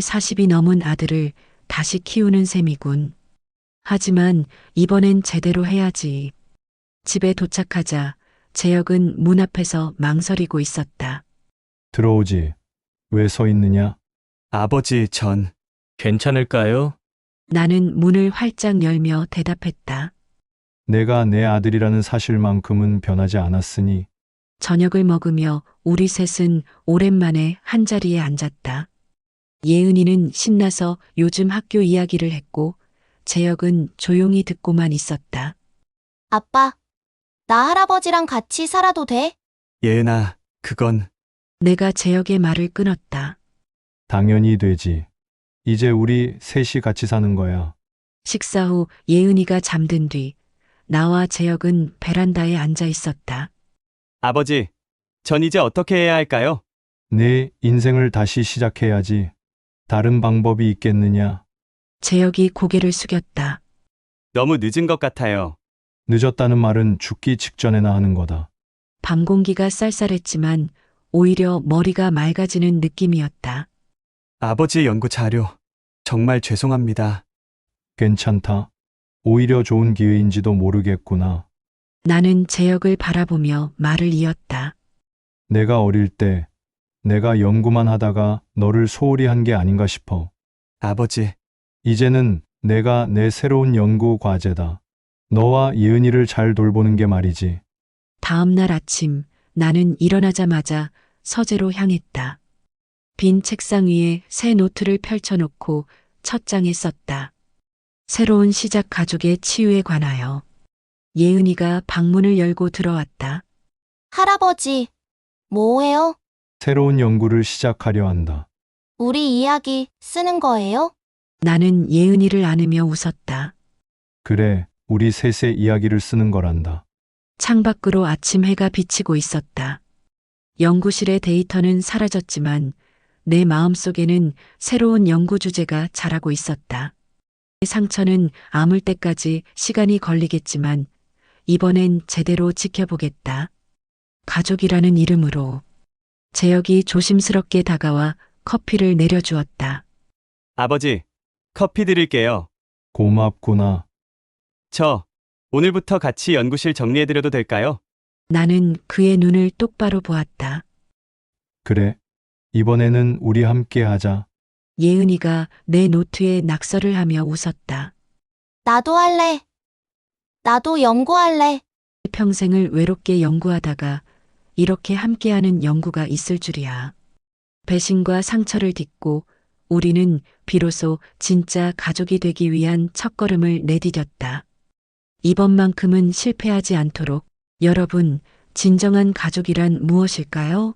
[SPEAKER 4] 40이 넘은 아들을 다시 키우는 셈이군. 하지만 이번엔 제대로 해야지. 집에 도착하자 재혁은 문 앞에서 망설이고 있었다.
[SPEAKER 1] 들어오지. 왜 서 있느냐?
[SPEAKER 2] 아버지 전
[SPEAKER 7] 괜찮을까요?
[SPEAKER 4] 나는 문을 활짝 열며 대답했다.
[SPEAKER 1] 내가 내 아들이라는 사실만큼은 변하지 않았으니
[SPEAKER 4] 저녁을 먹으며 우리 셋은 오랜만에 한자리에 앉았다. 예은이는 신나서 요즘 학교 이야기를 했고 재혁은 조용히 듣고만 있었다.
[SPEAKER 5] 아빠, 나 할아버지랑 같이 살아도 돼?
[SPEAKER 2] 예은아, 그건
[SPEAKER 4] 내가 재혁의 말을 끊었다.
[SPEAKER 1] 당연히 되지. 이제 우리 셋이 같이 사는 거야.
[SPEAKER 4] 식사 후 예은이가 잠든 뒤 나와 재혁은 베란다에 앉아 있었다.
[SPEAKER 2] 아버지, 전 이제 어떻게 해야 할까요?
[SPEAKER 1] 내 인생을 다시 시작해야지. 다른 방법이 있겠느냐?
[SPEAKER 4] 재혁이 고개를 숙였다.
[SPEAKER 2] 너무 늦은 것 같아요.
[SPEAKER 1] 늦었다는 말은 죽기 직전에나 하는 거다.
[SPEAKER 4] 밤 공기가 쌀쌀했지만 오히려 머리가 맑아지는 느낌이었다.
[SPEAKER 2] 아버지의 연구 자료 정말 죄송합니다.
[SPEAKER 1] 괜찮다. 오히려 좋은 기회인지도 모르겠구나.
[SPEAKER 4] 나는 재혁을 바라보며 말을 이었다.
[SPEAKER 1] 내가 어릴 때 내가 연구만 하다가 너를 소홀히 한 게 아닌가 싶어.
[SPEAKER 2] 아버지,
[SPEAKER 1] 이제는 내가 내 새로운 연구 과제다. 너와 예은이를 잘 돌보는 게 말이지.
[SPEAKER 4] 다음 날 아침 나는 일어나자마자 서재로 향했다. 빈 책상 위에 새 노트를 펼쳐놓고 첫 장에 썼다. 새로운 시작 가족의 치유에 관하여. 예은이가 방문을 열고 들어왔다.
[SPEAKER 5] 할아버지, 뭐해요?
[SPEAKER 1] 새로운 연구를 시작하려 한다.
[SPEAKER 5] 우리 이야기 쓰는 거예요?
[SPEAKER 4] 나는 예은이를 안으며 웃었다.
[SPEAKER 1] 그래, 우리 셋의 이야기를 쓰는 거란다.
[SPEAKER 4] 창밖으로 아침 해가 비치고 있었다. 연구실의 데이터는 사라졌지만 내 마음속에는 새로운 연구 주제가 자라고 있었다. 상처는 아물 때까지 시간이 걸리겠지만 이번엔 제대로 지켜보겠다. 가족이라는 이름으로. 재혁이 조심스럽게 다가와 커피를 내려주었다.
[SPEAKER 2] 아버지, 커피 드릴게요.
[SPEAKER 1] 고맙구나.
[SPEAKER 2] 저, 오늘부터 같이 연구실 정리해드려도 될까요?
[SPEAKER 4] 나는 그의 눈을 똑바로 보았다.
[SPEAKER 1] 그래, 이번에는 우리 함께 하자.
[SPEAKER 4] 예은이가 내 노트에 낙서를 하며 웃었다.
[SPEAKER 5] 나도 할래. 나도 연구할래.
[SPEAKER 4] 평생을 외롭게 연구하다가 이렇게 함께하는 연구가 있을 줄이야. 배신과 상처를 딛고 우리는 비로소 진짜 가족이 되기 위한 첫걸음을 내디뎠다. 이번만큼은 실패하지 않도록. 여러분, 진정한 가족이란 무엇일까요?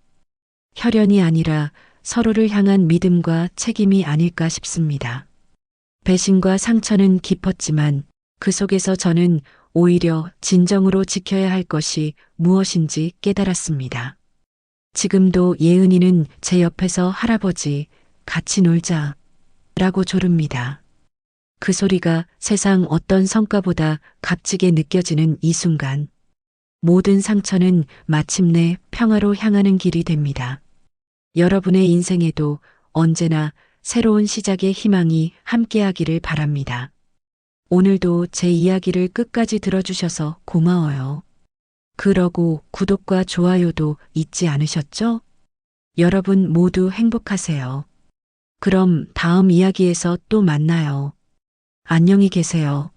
[SPEAKER 4] 혈연이 아니라 서로를 향한 믿음과 책임이 아닐까 싶습니다. 배신과 상처는 깊었지만 그 속에서 저는 오히려 진정으로 지켜야 할 것이 무엇인지 깨달았습니다. 지금도 예은이는 제 옆에서 할아버지, 같이 놀자 라고 조릅니다. 그 소리가 세상 어떤 성과보다 값지게 느껴지는 이 순간, 모든 상처는 마침내 평화로 향하는 길이 됩니다. 여러분의 인생에도 언제나 새로운 시작의 희망이 함께하기를 바랍니다. 오늘도 제 이야기를 끝까지 들어주셔서 고마워요. 그러고 구독과 좋아요도 잊지 않으셨죠? 여러분 모두 행복하세요. 그럼 다음 이야기에서 또 만나요. 안녕히 계세요.